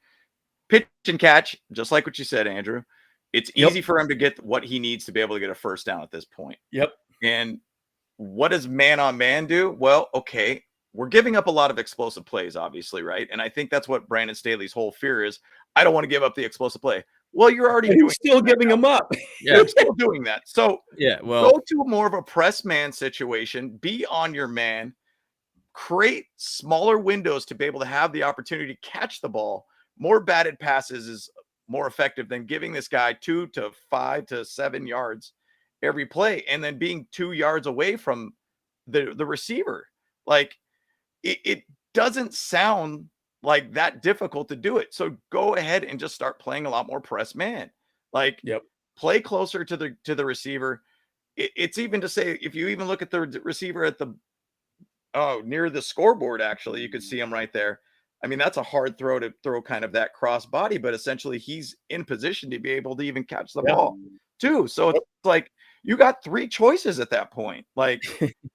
pitch and catch, just like what you said, Andrew. It's easy for him to get what he needs to be able to get a first down at this point. Yep. And what does man on man do? Well, okay, we're giving up a lot of explosive plays, obviously, right? And I think that's what Brandon Staley's whole fear is. I don't want to give up the explosive play. Well, you're already still giving them up. Yeah, you're still doing that. So well, go to more of a press man situation. Be on your man. Create smaller windows to be able to have the opportunity to catch the ball. More batted passes is more effective than giving this guy 2 to 5 to 7 yards every play and then being 2 yards away from the receiver. Like it doesn't sound like that difficult to do it. So go ahead and just start playing a lot more press man. Like play closer to the receiver. It's even to say, if you even look at the receiver at the near the scoreboard, actually, you could see him right there. I mean, that's a hard throw to throw kind of that cross body, but essentially he's in position to be able to even catch the ball too. So it's like you got 3 choices at that point. Like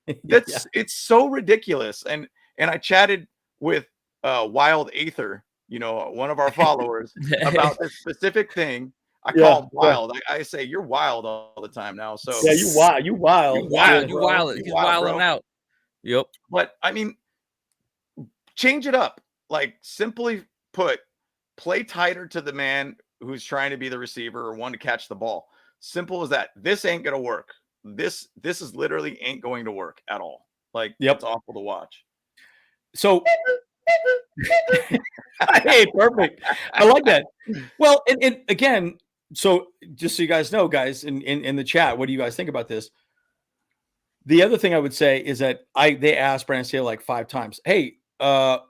it's so ridiculous. And I chatted with Wild Aether, one of our followers, about this specific thing. I call him wild. I say you're wild all the time now. So you wild. You wild. He's wilding out. Yep. But I mean, change it up. Like simply put, play tighter to the man who's trying to be the receiver or one to catch the ball. Simple as that. This ain't gonna work. This is literally ain't going to work at all. Like it's awful to watch. So hey, perfect. I like that. Well, and again, so just so you guys know, guys, in the chat, what do you guys think about this? The other thing I would say is that they asked Brandon Staley like 5 times, hey,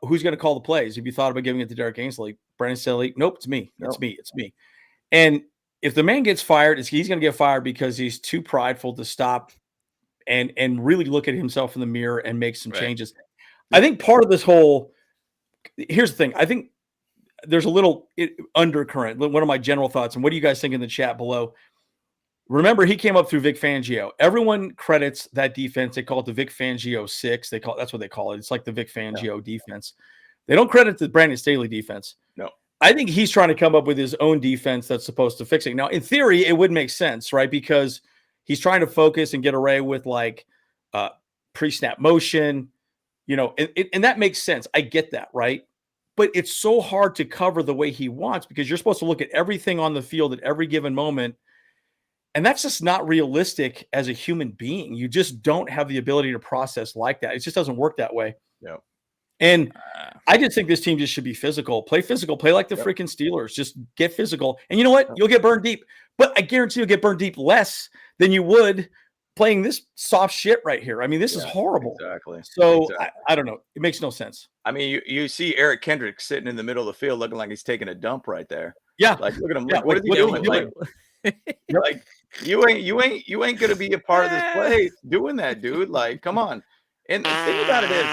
who's going to call the plays? Have you thought about giving it to Derek Ainsley? Brandon Staley, nope, it's me. It's me. And if the man gets fired, he's going to get fired because he's too prideful to stop and really look at himself in the mirror and make some changes. I think part of this whole – here's the thing. I think there's a little undercurrent. One of my general thoughts, and what do you guys think in the chat below? Remember, he came up through Vic Fangio. Everyone credits that defense. They call it the Vic Fangio 6. That's what they call it. It's like the Vic Fangio defense. They don't credit the Brandon Staley defense. No. I think he's trying to come up with his own defense that's supposed to fix it. Now, in theory, it would make sense, right? Because he's trying to focus and get away with like pre-snap motion, and that makes sense. I get that, right? But it's so hard to cover the way he wants because you're supposed to look at everything on the field at every given moment. And that's just not realistic as a human being. You just don't have the ability to process like that. It just doesn't work that way. Yeah. And I just think this team just should be physical. Play physical. Play like the freaking Steelers. Just get physical. And you know what? You'll get burned deep. But I guarantee you'll get burned deep less than you would playing this soft shit right here. I mean, this is horrible. Exactly. So I don't know. It makes no sense. I mean, you see Eric Kendrick sitting in the middle of the field looking like he's taking a dump right there. Yeah. Like, look at him. Like, what is he doing? Like you ain't gonna be a part of this play doing that, dude. Like, come on. And the thing about it is,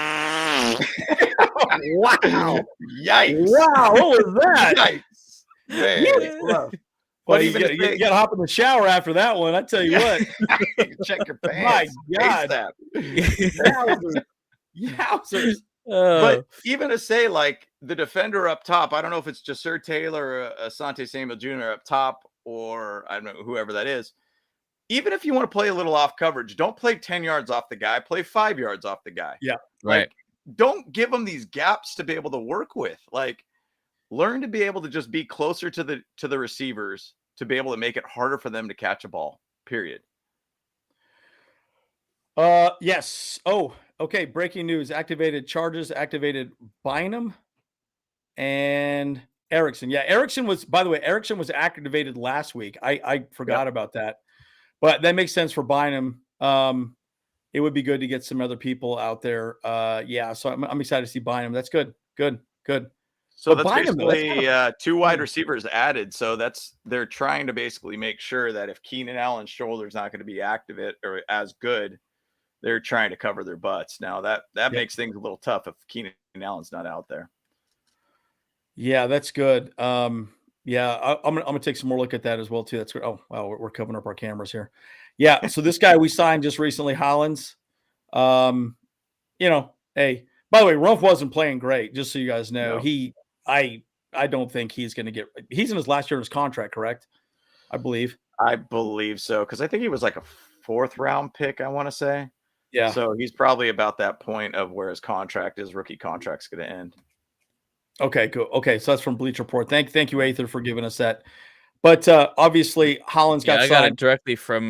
wow, yikes! Wow, what was that? Yikes, man. But you got to hop in the shower after that one. I tell you what, check your pants. My God, yowzers. But even to say, like, the defender up top, I don't know if it's Jasir Taylor or Asante Samuel Jr. up top, or I don't know, whoever that is. Even if you want to play a little off coverage, don't play 10 yards off the guy. Play 5 yards off the guy. Yeah, right. Don't give them these gaps to be able to work with. Like, learn to be able to just be closer to the receivers to be able to make it harder for them to catch a ball. Period. Yes. Oh, okay. Breaking news: activated Chargers, activated Bynum and Erickson. Yeah, Erickson was. By the way, Erickson was activated last week. I forgot about that. But that makes sense for Bynum. It would be good to get some other people out there. So I'm excited to see Bynum. That's good. So that's basically 2 wide receivers added. So they're trying to basically make sure that if Keenan Allen's shoulder is not going to be active or as good, they're trying to cover their butts. Now that makes things a little tough if Keenan Allen's not out there. Yeah, that's good. I'm gonna take some more look at that as well too. That's good. Oh wow, we're covering up our cameras here. Yeah, so this guy we signed just recently, Hollins. Hey, by the way, Rumph wasn't playing great. Just so you guys know, No. I don't think he's going to get. He's in his last year of his contract, correct? I believe so, because I think he was like a 4th round pick, I want to say. Yeah. So he's probably about that point of where his rookie contract's going to end. Okay, cool. Okay, so that's from Bleacher Report. Thank you, Aether, for giving us that. But obviously, Hollins got signed. I got it directly from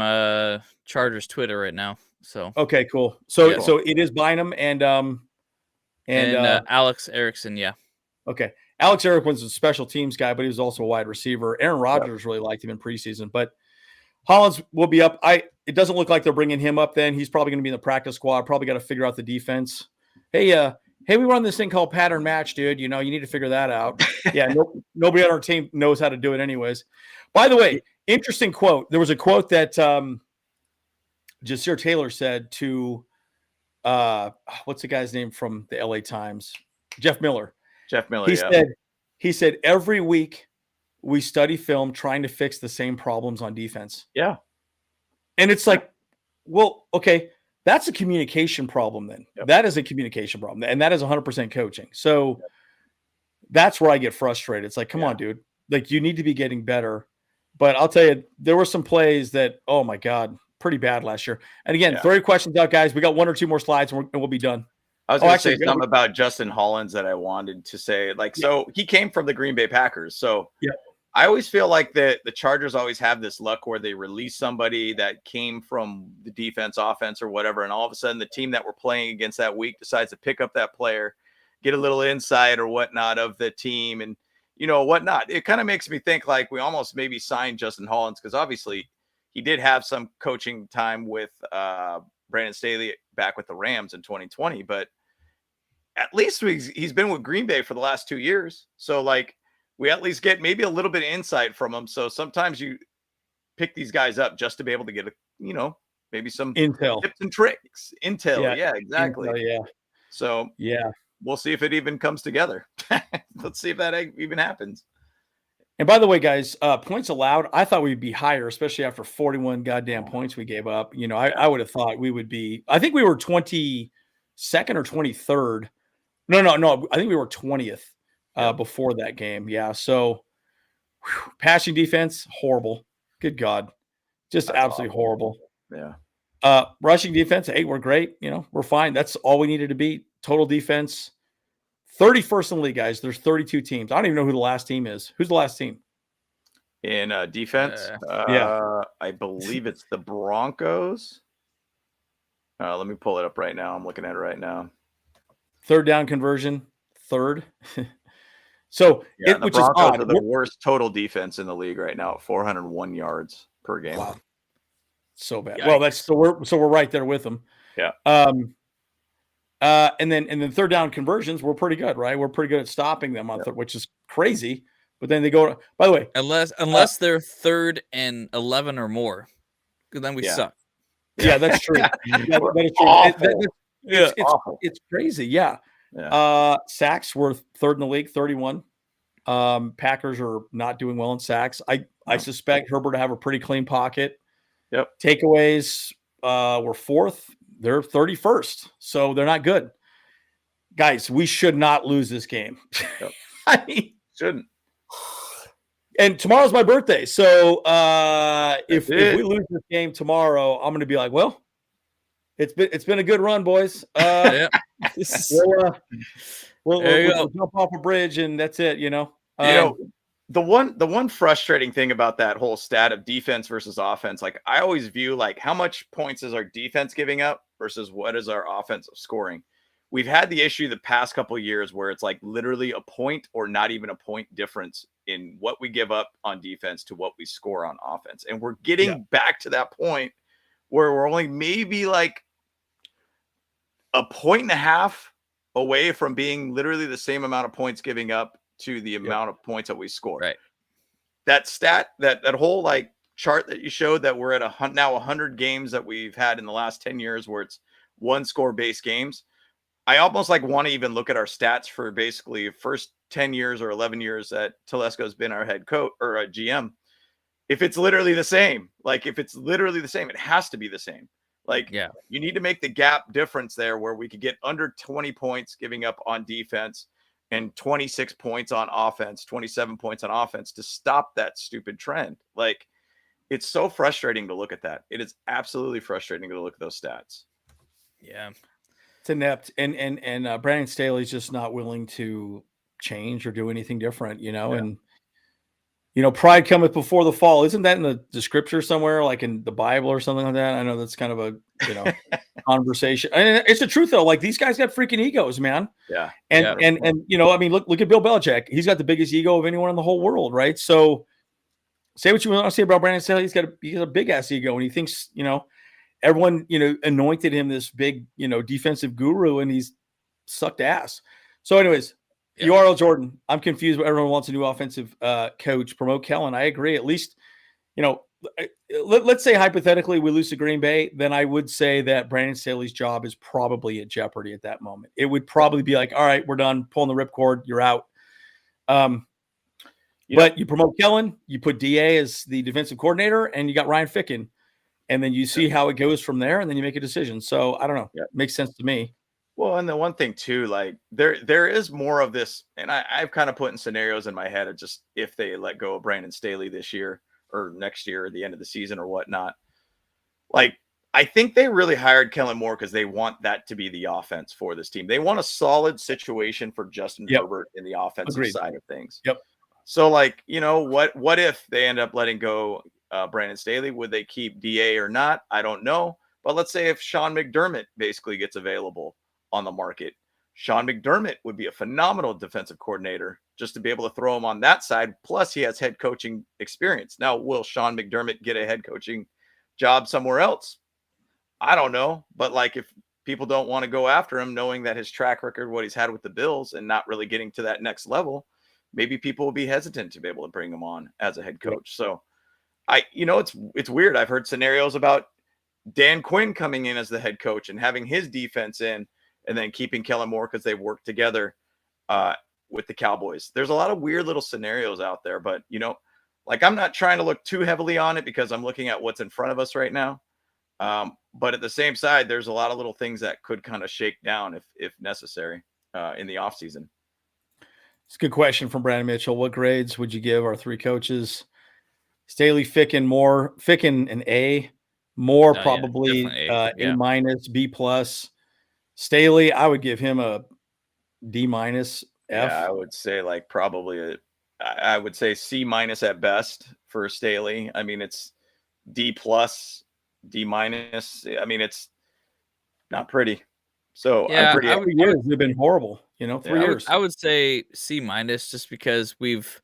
Chargers Twitter right now. So okay, cool. So it is Bynum and Alex Erickson. Yeah. Okay, Alex Erickson's a special teams guy, but he was also a wide receiver. Aaron Rodgers really liked him in preseason, but Hollins will be up. it doesn't look like they're bringing him up. Then he's probably going to be in the practice squad. Probably got to figure out the defense. Hey, we run this thing called pattern match, dude. You need to figure that out. Yeah, nobody on our team knows how to do it, anyways. By the way, interesting quote. There was a quote that Jasir Taylor said to what's the guy's name from the LA Times? Jeff Miller. He said every week we study film trying to fix the same problems on defense. Yeah. And it's like, well, okay, that's a communication problem then. Yep. That is a communication problem. And that is 100% coaching. So that's where I get frustrated. It's like, come on, dude. Like, you need to be getting better. But I'll tell you, there were some plays that, oh my God, pretty bad last year. And again, throw your questions out, guys. We got 1 or 2 more slides and we'll be done. I was going to say something about Justin Hollins that I wanted to say. So he came from the Green Bay Packers. So I always feel like the Chargers always have this luck where they release somebody that came from the defense, offense, or whatever, and all of a sudden the team that we're playing against that week decides to pick up that player, get a little insight or whatnot of the team and, whatnot. It kind of makes me think like we almost maybe signed Justin Hollins because obviously he did have some coaching time with Brandon Staley back with the Rams in 2020, but at least he's been with Green Bay for the last 2 years. So like, we at least get maybe a little bit of insight from them. So sometimes you pick these guys up just to be able to get maybe some intel, tips and tricks. Intel. Yeah, exactly. Intel, So we'll see if it even comes together. Let's see if that even happens. And by the way, guys, points allowed, I thought we'd be higher, especially after 41 goddamn points we gave up. I would have thought we would be, I think we were 22nd or 23rd. No. I think we were 20th. Before that game. Yeah. So passing defense, horrible. Good God. Just That's absolutely awful. Horrible. Yeah. Rushing defense, hey, we're great. We're fine. That's all we needed to beat. Total defense, 31st in the league, guys. There's 32 teams. I don't even know who the last team is. Who's the last team? In defense? I believe it's the Broncos. Let me pull it up right now. I'm looking at it right now. Third down conversion, third. So, the which Broncos is odd. Are the worst total defense in the league right now at 401 yards per game. Wow. So bad. Yikes. Well, we're right there with them. Yeah. And then third down conversions, we're pretty good, right? We're pretty good at stopping them on which is crazy. But then they go. By the way, unless they're 3rd and 11 or more, then we suck. Yeah, that's true. that is true. It's crazy. Yeah. Sacks were 3rd in the league, 31. Packers are not doing well in sacks. I suspect Herbert to have a pretty clean pocket. Yep. Takeaways were 4th. They're 31st, so they're not good. Guys, we should not lose this game. Yep. I mean, shouldn't. And tomorrow's my birthday, so if we lose this game tomorrow, I'm going to be like, well, it's been a good run, boys. We'll jump off a bridge and that's it. The one frustrating thing about that whole stat of defense versus offense, like I always view like how much points is our defense giving up versus what is our offensive scoring. We've had the issue the past couple of years where it's like literally a point or not even a point difference in what we give up on defense to what we score on offense. And we're getting back to that point where we're only maybe like a 1.5 away from being literally the same amount of points giving up to the amount of points that we score. Right. That stat, that whole like chart that you showed that we're at now 100 games that we've had in the last 10 years where it's 1 score based games. I almost like want to even look at our stats for basically first 10 years or 11 years that Telesco's been our head coach or a GM. If it's literally the same, it has to be the same. Like, you need to make the gap difference there where we could get under 20 points giving up on defense and 26 points on offense, 27 points on offense to stop that stupid trend. Like, it's so frustrating to look at that. It is absolutely frustrating to look at those stats. Yeah. It's inept. And Brandon Staley's just not willing to change or do anything different, and pride cometh before the fall. Isn't that in the scripture somewhere, like in the Bible or something like that? I know that's kind of a conversation. And it's the truth though. Like these guys got freaking egos, man. Yeah. And I mean, look at Bill Belichick. He's got the biggest ego of anyone in the whole world, right? So say what you want to say about Brandon Staley. He's got a big ass ego, and he thinks, everyone, anointed him this big, defensive guru, and he's sucked ass. So anyways, URL Jordan, I'm confused. Everyone wants a new offensive coach. Promote Kellen. I agree. At least, let's say hypothetically we lose to Green Bay, then I would say that Brandon Staley's job is probably at jeopardy at that moment. It would probably be like, all right, we're done pulling the ripcord. You're out. But you promote Kellen, you put DA as the defensive coordinator, and you got Ryan Ficken, and then you see how it goes from there, and then you make a decision. So I don't know. It makes sense to me. Well, and the one thing too, like there is more of this, and I've kind of put in scenarios in my head of just if they let go of Brandon Staley this year or next year or the end of the season or whatnot. Like, I think they really hired Kellen Moore because they want that to be the offense for this team. They want a solid situation for Justin Herbert in the offensive side of things. Yep. So, like, what if they end up letting go Brandon Staley? Would they keep DA or not? I don't know. But let's say if Sean McDermott basically gets available on the market, Sean McDermott would be a phenomenal defensive coordinator just to be able to throw him on that side. Plus, he has head coaching experience. Now, will Sean McDermott get a head coaching job somewhere else? I don't know. But, like, if people don't want to go after him, knowing that his track record, what he's had with the Bills, and not really getting to that next level, maybe people will be hesitant to be able to bring him on as a head coach. So it's weird. I've heard scenarios about Dan Quinn coming in as the head coach and having his defense in, and then keeping Kellen Moore because they worked together with the Cowboys. There's a lot of weird little scenarios out there, but like, I'm not trying to look too heavily on it because I'm looking at what's in front of us right now. But at the same side, there's a lot of little things that could kind of shake down if necessary in the offseason. It's a good question from Brandon Mitchell. What grades would you give our three coaches? Staley, Ficken, Moore. Ficken an A. Moore probably A minus, B plus. Staley, I would give him a D minus, F. Yeah, I would say like probably I would say C minus at best for Staley. I mean, it's D plus, D minus. I mean, it's not pretty. So yeah, 3 years have been horrible. 3 years. I would say C minus just because we've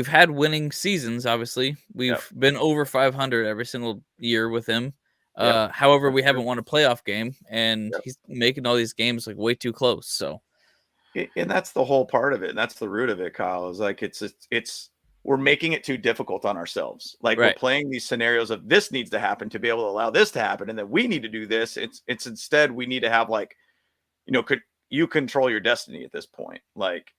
had winning seasons. Obviously, we've been over 500 every single year with him. However, we haven't won a playoff game, and he's making all these games like way too close. So, and that's the whole part of it. And that's the root of it, Kyle. Is like it's we're making it too difficult on ourselves. Like we're playing these scenarios of this needs to happen to be able to allow this to happen, and then we need to do this. It's instead we need to have like, could you control your destiny at this point? Like,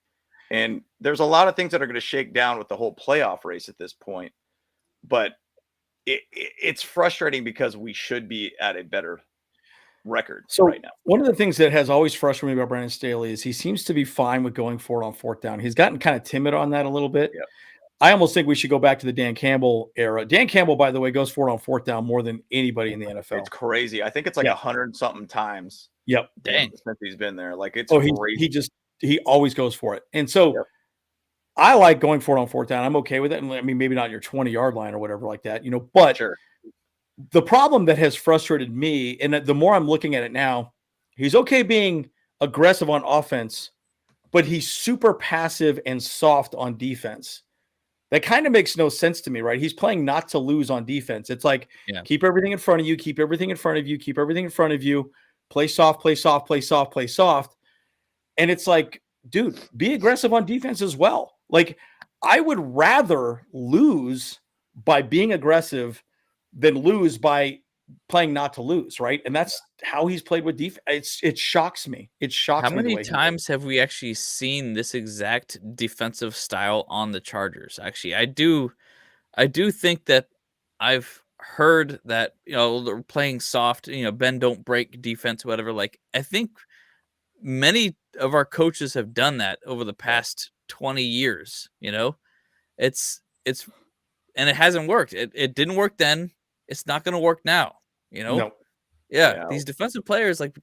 and there's a lot of things that are going to shake down with the whole playoff race at this point, but it's frustrating because we should be at a better record right now. One of the things that has always frustrated me about Brandon Staley is he seems to be fine with going for it on fourth down. He's gotten kind of timid on that a little bit. Yep. I almost think we should go back to the Dan Campbell era. Dan Campbell, by the way, goes for it on fourth down more than anybody in the NFL. It's crazy. I think it's like 100 something times. Yep. Dang. Since he's been there. Like it's crazy. He always goes for it. And so I like going for it on fourth down. I'm okay with it. I mean, maybe not your 20-yard line or whatever like that, but the problem that has frustrated me, and the more I'm looking at it now, he's okay being aggressive on offense, but he's super passive and soft on defense. That kind of makes no sense to me, right? He's playing not to lose on defense. It's like, keep everything in front of you, keep everything in front of you, keep everything in front of you, play soft, play soft, play soft, play soft. And it's like, dude, be aggressive on defense as well. Like, I would rather lose by being aggressive than lose by playing not to lose, right? And that's how he's played with defense. It shocks me. It shocks me. How many times have we actually seen this exact defensive style on the Chargers? Actually, I do think that I've heard that, they're playing soft, bend don't break defense, whatever. Like, I think many of our coaches have done that over the past 20 years. It's and it hasn't worked. It didn't work then. It's not going to work now. No. Yeah, these defensive players, like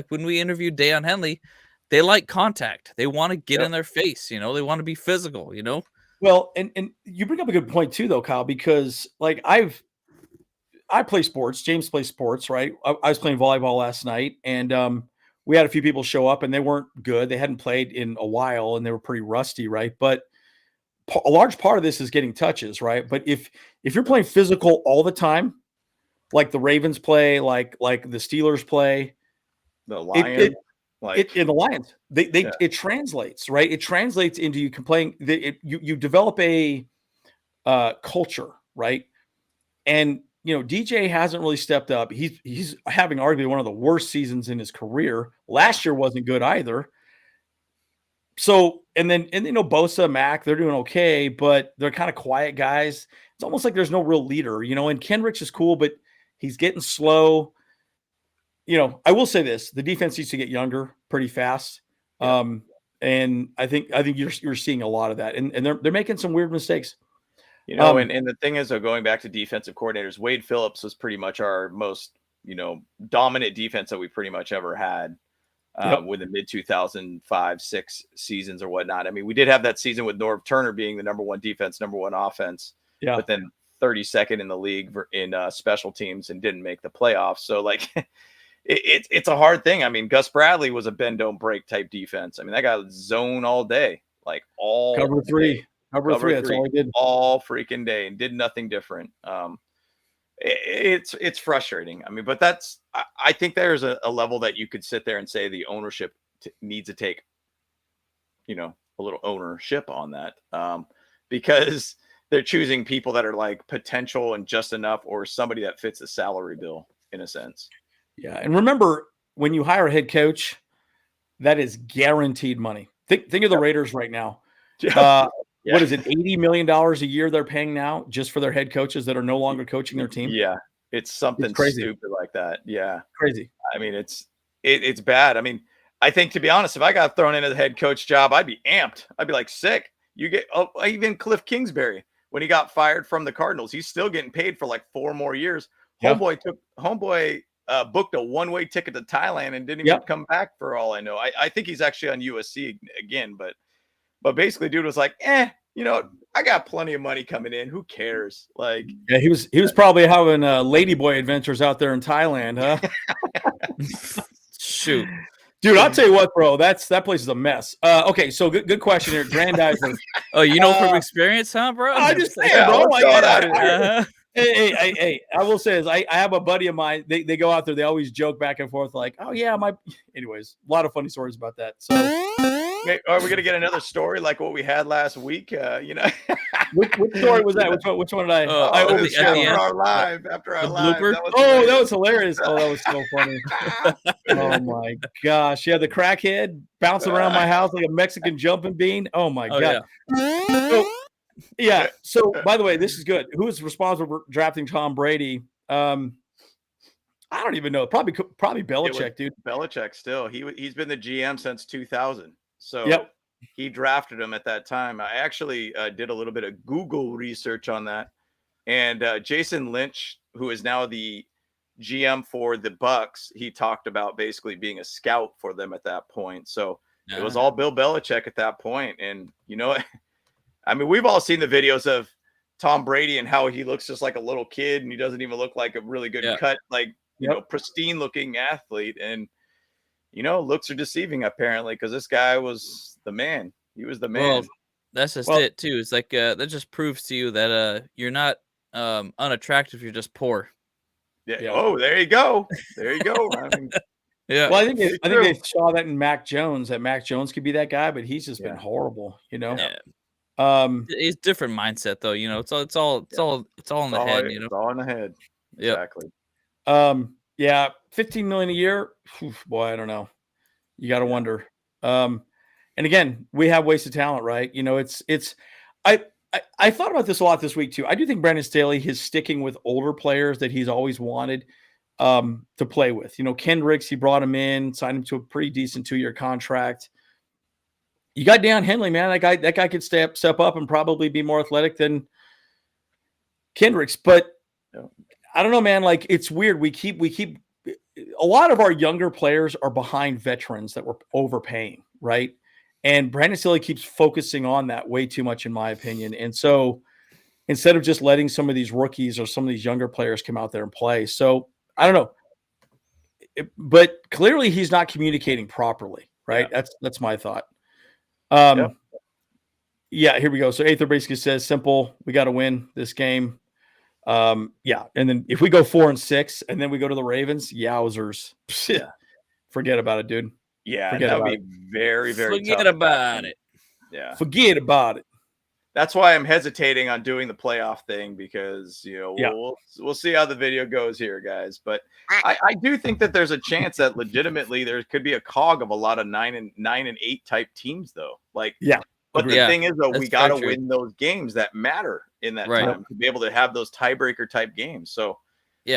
when we interviewed Dayon Henley, they like contact. They want to get in their face. They want to be physical. Well, and you bring up a good point too, though, Kyle, because like I play sports. James plays sports, right? I was playing volleyball last night, and we had a few people show up, and they weren't good. They hadn't played in a while, and they were pretty rusty, right? But a large part of this is getting touches, right? But if you're playing physical all the time, like the Ravens play, like the Steelers play, the Lions, in the Lions, it translates, right? It translates into you playing. You develop a culture, right? And DJ hasn't really stepped up. He's having arguably one of the worst seasons in his career. Last year wasn't good either. So, and then Bosa, Mac, they're doing okay, but they're kind of quiet guys. It's almost like there's no real leader, and Kenrich is cool, but he's getting slow. I will say this: the defense needs to get younger pretty fast. Yeah. And I think you're seeing a lot of that, and they're making some weird mistakes. And the thing is, though, going back to defensive coordinators, Wade Phillips was pretty much our most, dominant defense that we pretty much ever had. With the mid 2005-06 seasons or whatnot. I mean, we did have that season with Norv Turner being the number one defense, number one offense, but then 32nd in the league in special teams and didn't make the playoffs. So like it's a hard thing. I mean, Gus Bradley was a bend don't break type defense. I mean, that guy was zone all day, like all cover three. That's all he did all freaking day and did nothing different. It's frustrating. I mean, but I think there's a level that you could sit there and say the ownership needs to take, a little ownership on that, because they're choosing people that are like potential and just enough, or somebody that fits the salary bill in a sense. Yeah. And remember, when you hire a head coach, that is guaranteed money. Think of the Raiders right now. What is it? $80 million a year they're paying now just for their head coaches that are no longer coaching their team. Yeah. It's something stupid like that. Yeah. Crazy. I mean, it's bad. I mean, I think, to be honest, if I got thrown into the head coach job, I'd be amped. I'd be like sick. Even Cliff Kingsbury, when he got fired from the Cardinals, he's still getting paid for like 4 more years. Yeah. Homeboy booked a one-way ticket to Thailand and didn't even come back for all I know. I think he's actually on USC again, but basically dude was like, I got plenty of money coming in. Who cares? Like, yeah, he was probably having ladyboy adventures out there in Thailand, huh? Shoot. Dude, I'll tell you what, bro. That place is a mess. Okay, so good question here. Grandizer. Oh, from experience, huh, bro? I just saying, bro. Hey, I will say is I have a buddy of mine. They go out there. They always joke back and forth like, oh, yeah, anyways, a lot of funny stories about that. So are we going to get another story like what we had last week? Which story was that? Which one did I after our live. That was hilarious. Oh, that was so funny. Oh my gosh. Yeah, the crackhead bouncing around my house like a Mexican jumping bean. Oh my God. Yeah. So by the way, this is good. Who is responsible for drafting Tom Brady? I don't even know. Probably Belichick, dude. Belichick still. He's been the GM since 2000. So he drafted him at that time. I actually did a little bit of Google research on that. And Jason Lynch, who is now the GM for the Bucks, he talked about basically being a scout for them at that point. So it was all Bill Belichick at that point. And I mean, we've all seen the videos of Tom Brady and how he looks just like a little kid, and he doesn't even look like a really good cut, like, pristine looking athlete. And, looks are deceiving apparently, because this guy was the man. He was the man. Well, that's just it too. It's like that just proves to you that you're not unattractive. You're just poor. Yeah. Oh, there you go. There you go. I mean, yeah. Well, I think they saw that in Mac Jones. That Mac Jones could be that guy, but he's just been horrible. Yeah. It's different mindset though. It's all in the head. It's all in the head. Exactly. Yeah, $15 million a year. Boy, I don't know. You got to wonder. And again, we have wasted talent, right? I thought about this a lot this week too. I do think Brandon Staley is sticking with older players that he's always wanted to play with. Kendricks, he brought him in, signed him to a pretty decent 2-year contract. You got Dan Henley, man. That guy could step up and probably be more athletic than Kendricks, but I don't know, man. Like, it's weird. We keep a lot of our younger players are behind veterans that we're overpaying, right? And Brandon Staley keeps focusing on that way too much, in my opinion. And so instead of just letting some of these rookies or some of these younger players come out there and play. So I don't know, but clearly he's not communicating properly, right? Yeah. That's my thought. Yeah, here we go. So Aether basically says, simple, we got to win this game. Yeah, and then if we go 4-6 and then we go to the Ravens, yowzers. Yeah. Forget about it, dude. Yeah, that would be very, very tough. Forget about it. Yeah. Forget about it. That's why I'm hesitating on doing the playoff thing because, we'll see how the video goes here, guys. But I do think that there's a chance that legitimately there could be a cog of a lot of 9 and 8 type teams, though. Like, yeah. But the thing is, though, we got to true. win those games that matter in that time to be able to have those tiebreaker type games. So,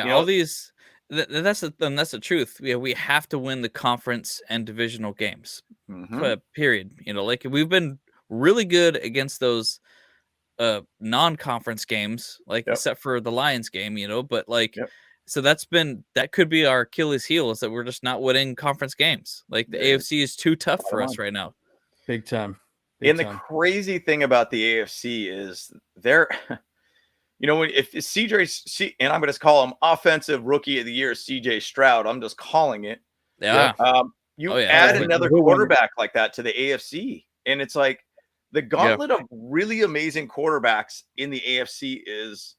all these. That's the truth. We have to win the conference and divisional games. Period. Like we've been really good against those non-conference games, like except for the Lions game, but like so that could be our Achilles heel, is that we're just not winning conference games. Like the AFC is too tough for us right now. Big time. And the crazy thing about the AFC is they're if CJ, and I'm going to call him offensive rookie of the year, CJ Stroud, I'm just calling it. Yeah. Add another quarterback like that to the AFC, and it's like the gauntlet of really amazing quarterbacks in the AFC is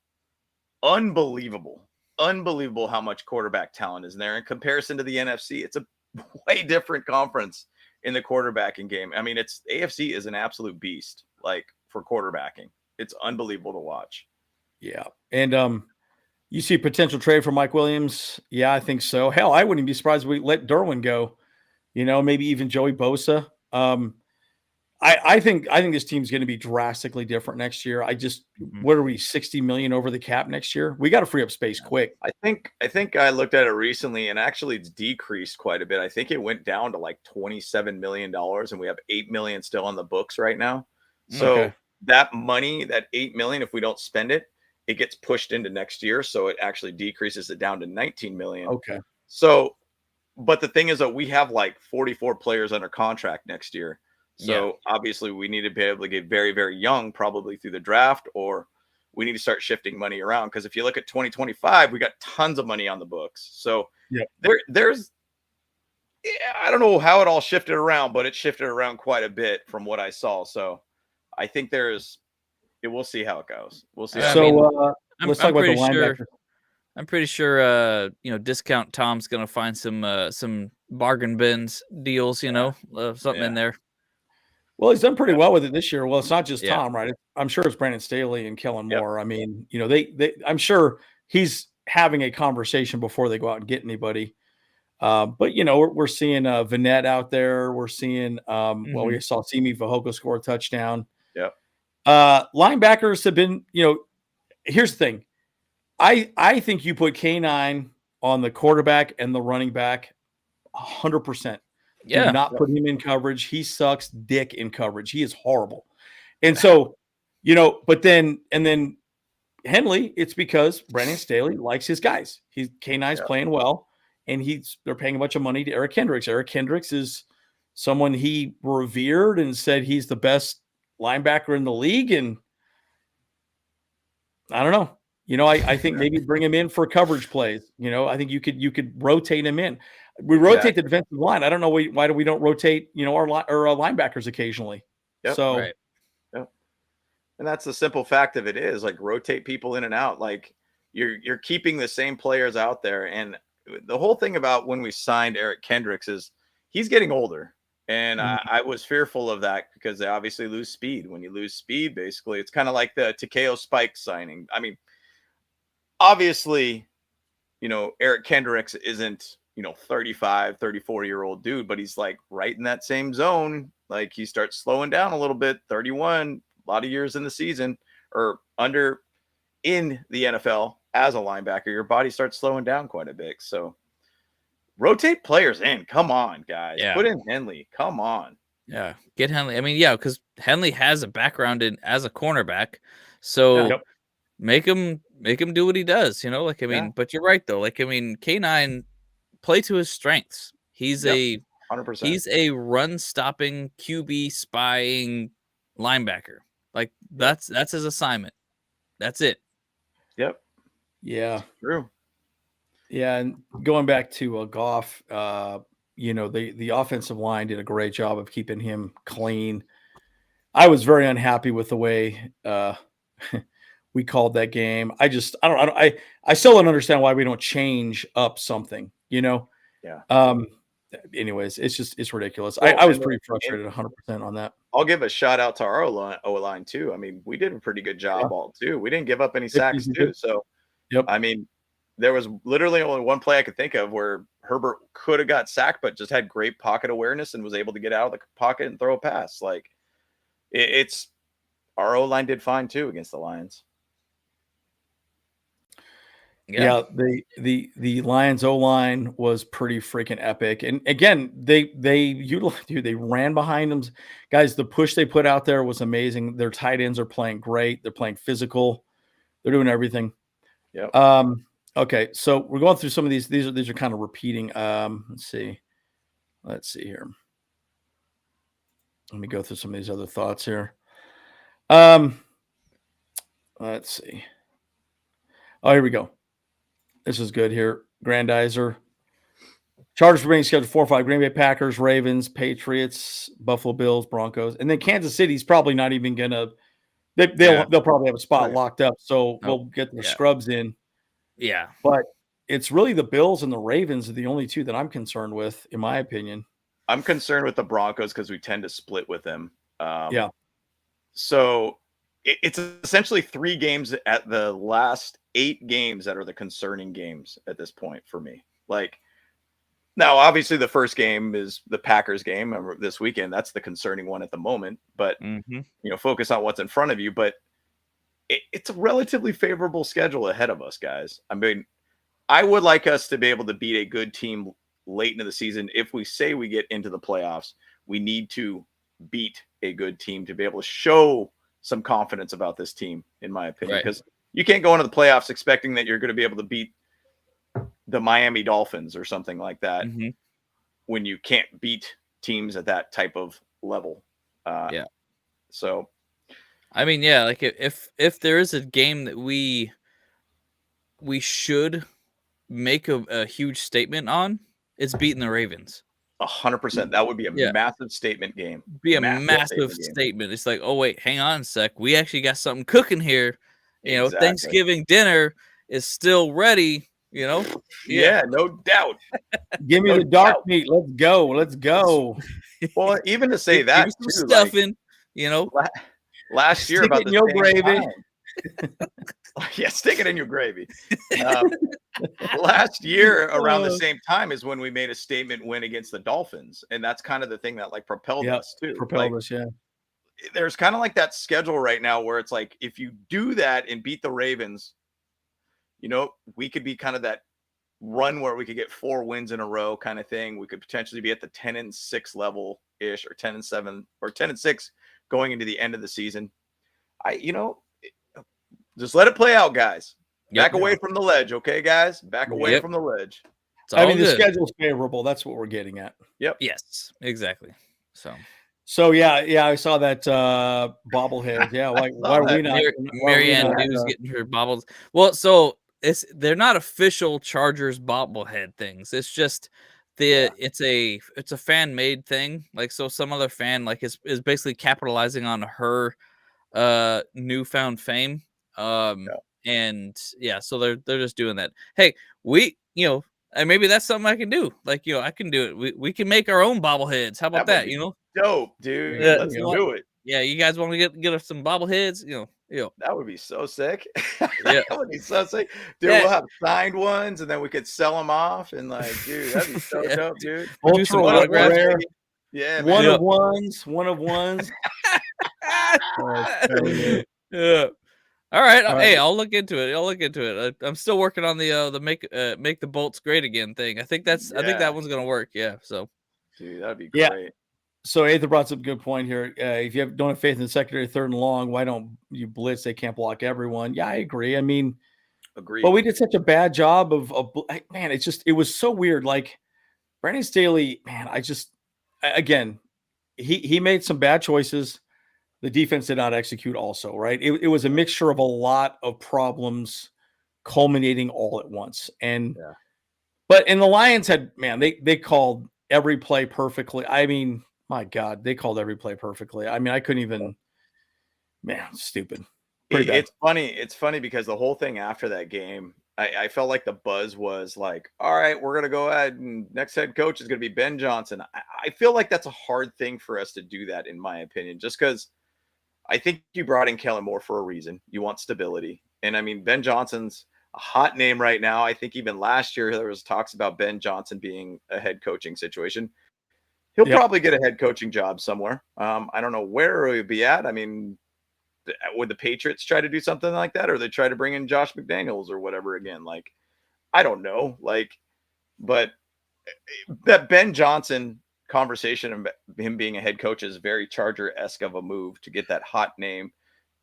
unbelievable. Unbelievable how much quarterback talent is there in comparison to the NFC. It's a way different conference in the quarterbacking game. I mean, AFC is an absolute beast, like for quarterbacking. It's unbelievable to watch. Yeah. And you see potential trade for Mike Williams? Yeah, I think so. Hell, I wouldn't be surprised if we let Derwin go, maybe even Joey Bosa. I think this team's going to be drastically different next year. What are we, 60 million over the cap next year? We got to free up space quick. I think I looked at it recently, and actually it's decreased quite a bit. I think it went down to like $27 million, and we have 8 million still on the books right now. So that money, that 8 million, if we don't spend it, it gets pushed into next year. So it actually decreases it down to 19 million. Okay. So, but the thing is that we have like 44 players under contract next year. So obviously we need to be able to get very, very young, probably through the draft, or we need to start shifting money around. Because if you look at 2025, we got tons of money on the books. So there's, I don't know how it all shifted around, but it shifted around quite a bit from what I saw. So I think we'll see how it goes. We'll see. So let's talk about the linebacker. I'm pretty sure, Discount Tom's going to find some bargain bins deals, something in there. Well, he's done pretty well with it this year. Well, it's not just Tom, right? I'm sure it's Brandon Staley and Kellen Moore. I mean, I'm sure he's having a conversation before they go out and get anybody. But we're seeing Vanette out there. We're seeing we saw Simi Fehoko score a touchdown. Yeah. Linebackers have been, here's the thing. I think you put K9 on the quarterback and the running back 100%. Yeah. Do not put him in coverage. He sucks dick in coverage. He is horrible. And so, but then Henley, it's because Brandon Staley likes his guys. K9's playing well, and they're paying a bunch of money to Eric Kendricks. Eric Kendricks is someone he revered and said he's the best linebacker in the league. And I don't know. I think maybe bring him in for coverage plays. I think you could rotate him in. We rotate the defensive line. I don't know why we don't rotate, our linebackers occasionally. Yep. So, and that's the simple fact of it is, like, rotate people in and out. Like you're keeping the same players out there. And the whole thing about when we signed Eric Kendricks is he's getting older. And I was fearful of that because they obviously lose speed. When you lose speed, basically, it's kind of like the Takeo Spike signing. I mean, obviously, Eric Kendricks isn't, 35, 34-year-old dude, but he's like right in that same zone. Like he starts slowing down a little bit, 31, a lot of years in the season or under in the NFL as a linebacker, your body starts slowing down quite a bit. So rotate players in. Come on, guys. Yeah. Put in Henley. Come on. Yeah. Get Henley. I mean, because Henley has a background as a cornerback. So make him do what he does, but you're right though. Like, I mean, K9 play to his strengths. He's 100%. He's a run stopping QB spying linebacker. Like that's his assignment. That's it. Yep. Yeah. True. Yeah. And going back to Goff, the offensive line did a great job of keeping him clean. I was very unhappy with the way we called that game. I still don't understand why we don't change up something, you know? Yeah. Anyways, it's ridiculous. Well, I was pretty frustrated 100% on that. I'll give a shout out to our O-line too. I mean, we did a pretty good job all too. We didn't give up any sacks too. So, yep. I mean, there was literally only one play I could think of where Herbert could have got sacked, but just had great pocket awareness and was able to get out of the pocket and throw a pass. Like it's our O-line did fine too against the Lions. Yeah, the Lions O-line was pretty freaking epic. And again, they ran behind them. Guys, the push they put out there was amazing. Their tight ends are playing great. They're playing physical. They're doing everything. Yeah. Okay, so we're going through some of these. These are kind of repeating. Let's see here. Let me go through some of these other thoughts here. Let's see. Oh, here we go. This is good here. Grandizer. Chargers remaining scheduled 4-5. Green Bay Packers, Ravens, Patriots, Buffalo Bills, Broncos. And then Kansas City's probably not even going to – they'll probably have a spot locked up. So we'll get their scrubs in. Yeah. But it's really the Bills and the Ravens are the only two that I'm concerned with, in my opinion. I'm concerned with the Broncos because we tend to split with them. Yeah. So it's essentially 3 games at the last 8 games that are the concerning games at this point for me. Like, now, obviously, the first game is the Packers game this weekend. That's the concerning one at the moment. But, focus on what's in front of you. But it's a relatively favorable schedule ahead of us, guys. I mean, I would like us to be able to beat a good team late into the season. If we say we get into the playoffs, we need to beat a good team to be able to show some confidence about this team, in my opinion. Because you can't go into the playoffs expecting that you're going to be able to beat the Miami Dolphins or something like that when you can't beat teams at that type of level. So, I mean, like if there is a game that we should make a huge statement on, it's beating the Ravens. 100%. That would be a massive statement game. Be a massive statement. It's like, oh wait, hang on a sec. We actually got something cooking here. You know, Thanksgiving dinner is still ready. You know, yeah, no doubt. Give me the dark meat. Let's go. Let's go. Well, even to say that, too, stuffing. Like, last year about the your gravy. Yeah, stick it in your gravy. Last year around the same time is when we made a statement win against the Dolphins, and that's kind of the thing that propelled us too. There's kind of like that schedule right now where it's like if you do that and beat the Ravens, we could be kind of that run where we could get 4 wins in a row kind of thing. We could potentially be at the 10-6 level ish, or 10-7 or 10-6 going into the end of the season. Just let it play out, guys. Back away from the ledge, okay, guys? Back away from the ledge. The schedule's favorable. That's what we're getting at. Yep. Yes, exactly. So yeah, I saw that bobblehead. Yeah, why are we not? Marianne was getting her bobbles. Well, so they're not official Chargers bobblehead things. It's just it's a fan made thing. Like, so some other fan is basically capitalizing on her newfound fame. And so they're just doing that. Hey, and maybe that's something I can do. I can do it. We can make our own bobbleheads. How about that? Dope, dude. Let's do it. Yeah, you guys want to get us some bobbleheads? That would be so sick. Yeah, that would be so sick, dude. We'll have signed ones, and then we could sell them off, and dude, that'd be so dope, dude. We'll do some autographs. Yeah, one of ones. Yeah. All right. Hey, I'll look into it. I'm still working on the make the bolts great again thing. I think that one's gonna work. Yeah. So, dude, that'd be great. So Aether brought up a good point here. If you don't have faith in the secondary, 3rd and long, why don't you blitz? They can't block everyone. Yeah, I agree. I mean, but we did such a bad job of man. It was so weird. Like Brandon Staley, man. Again, he made some bad choices. The defense did not execute also, right? It was a mixture of a lot of problems culminating all at once. But the Lions had, man, they called every play perfectly. I mean, my God, they called every play perfectly. I mean, I couldn't even Man, stupid. It's funny. It's funny because the whole thing after that game, I felt like the buzz was like, all right, we're going to go ahead and next head coach is going to be Ben Johnson. I feel like that's a hard thing for us to do that, in my opinion, just because I think you brought in Kellen Moore for a reason. You want stability. And I mean, Ben Johnson's a hot name right now. I think even last year there was talks about Ben Johnson being a head coaching situation. He'll probably get a head coaching job somewhere. I don't know where he'll be at. I mean, would the Patriots try to do something like that, or they try to bring in Josh McDaniels or whatever again? Like, I don't know. Like, but that Ben Johnson conversation of him being a head coach is very Charger-esque of a move to get that hot name,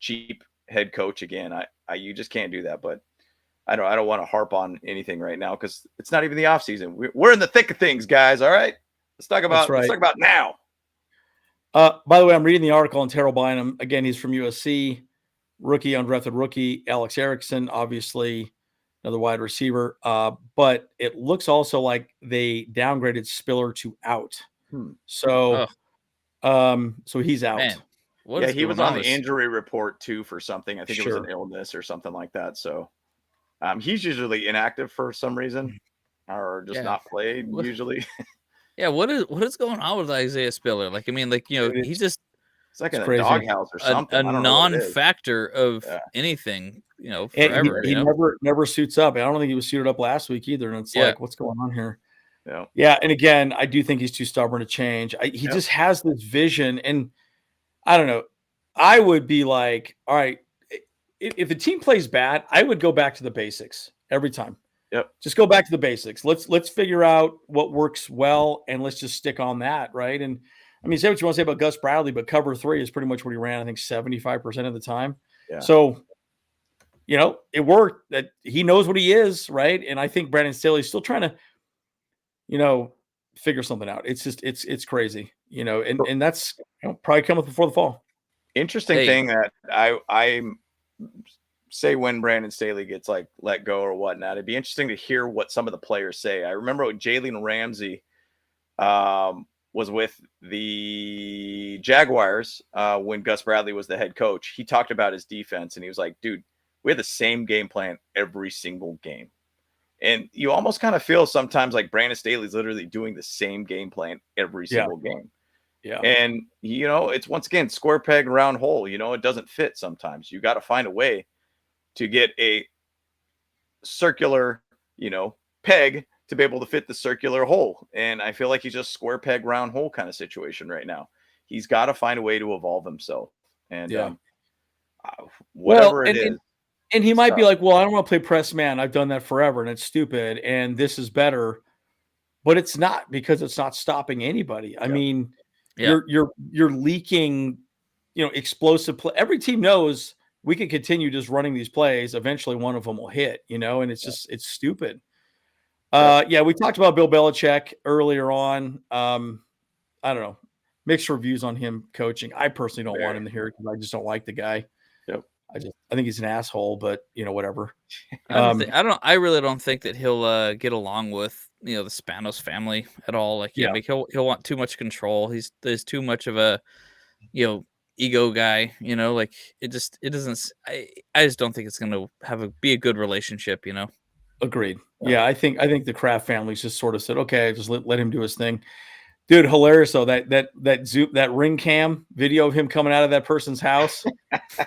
cheap head coach again. You just can't do that. But I don't want to harp on anything right now because it's not even the offseason. We're in the thick of things, guys. All right, let's talk about now. By the way, I'm reading the article on Terrell Bynum. Again, he's from USC, undrafted rookie. Alex Erickson, obviously another wide receiver. But it looks also like they downgraded Spiller to out. So he's out. Man, he was on the injury report too for something. I think it was an illness or something like that. So he's usually inactive for some reason or just not played usually. Yeah, what is going on with Isaiah Spiller? Like, I mean, like, you know, he's just it's like in a doghouse or something. A non-factor of anything, you know, forever. He never suits up. I don't think he was suited up last week either. And it's like, what's going on here? Yeah. And again, I do think he's too stubborn to change. He just has this vision. And I don't know. I would be like, all right, if the team plays bad, I would go back to the basics every time. Just go back to the basics. Let's figure out what works well, and let's just stick on that, right? And I mean, say what you want to say about Gus Bradley, but cover 3 is pretty much what he ran, I think 75% of the time. So, you know, it worked. That he knows what he is, right? And I think Brandon Staley's still trying to, you know, figure something out. It's just it's crazy, you know, and that's probably coming before the fall. Interesting thing that I say when Brandon Staley gets like let go or whatnot, it'd be interesting to hear what some of the players say. I remember when Jalen Ramsey was with the Jaguars when Gus Bradley was the head coach. He talked about his defense and he was like, dude, we had the same game plan every single game. And you almost kind of feel sometimes like Brandon Staley's literally doing the same game plan every single game. And, you know, it's once again, square peg, round hole. You know, it doesn't fit sometimes. You got to find a way to get a circular, you know, peg to be able to fit the circular hole. And I feel like he's just square peg, round hole kind of situation right now. He's got to find a way to evolve himself. And whatever it is. And he might be like, well, I don't want to play press man. I've done that forever and it's stupid. And this is better. But it's not, because it's not stopping anybody. I mean, you're leaking, you know, explosive play. Every team knows we can continue just running these plays. Eventually one of them will hit, you know, and it's just, it's stupid. We talked about Bill Belichick earlier on. I don't know, mixed reviews on him coaching. I personally don't want him here because I just don't like the guy. I think he's an asshole, but you know, whatever. I really don't think that he'll get along with, you know, the Spanos family at all. Like, like he'll want too much control. There's too much of a, you know, ego guy, you know, like it doesn't, I just don't think it's going to be a good relationship, you know? Agreed. Yeah. I think the Kraft family's just sort of said, okay, just let him do his thing. Dude, hilarious though. That ring cam video of him coming out of that person's house.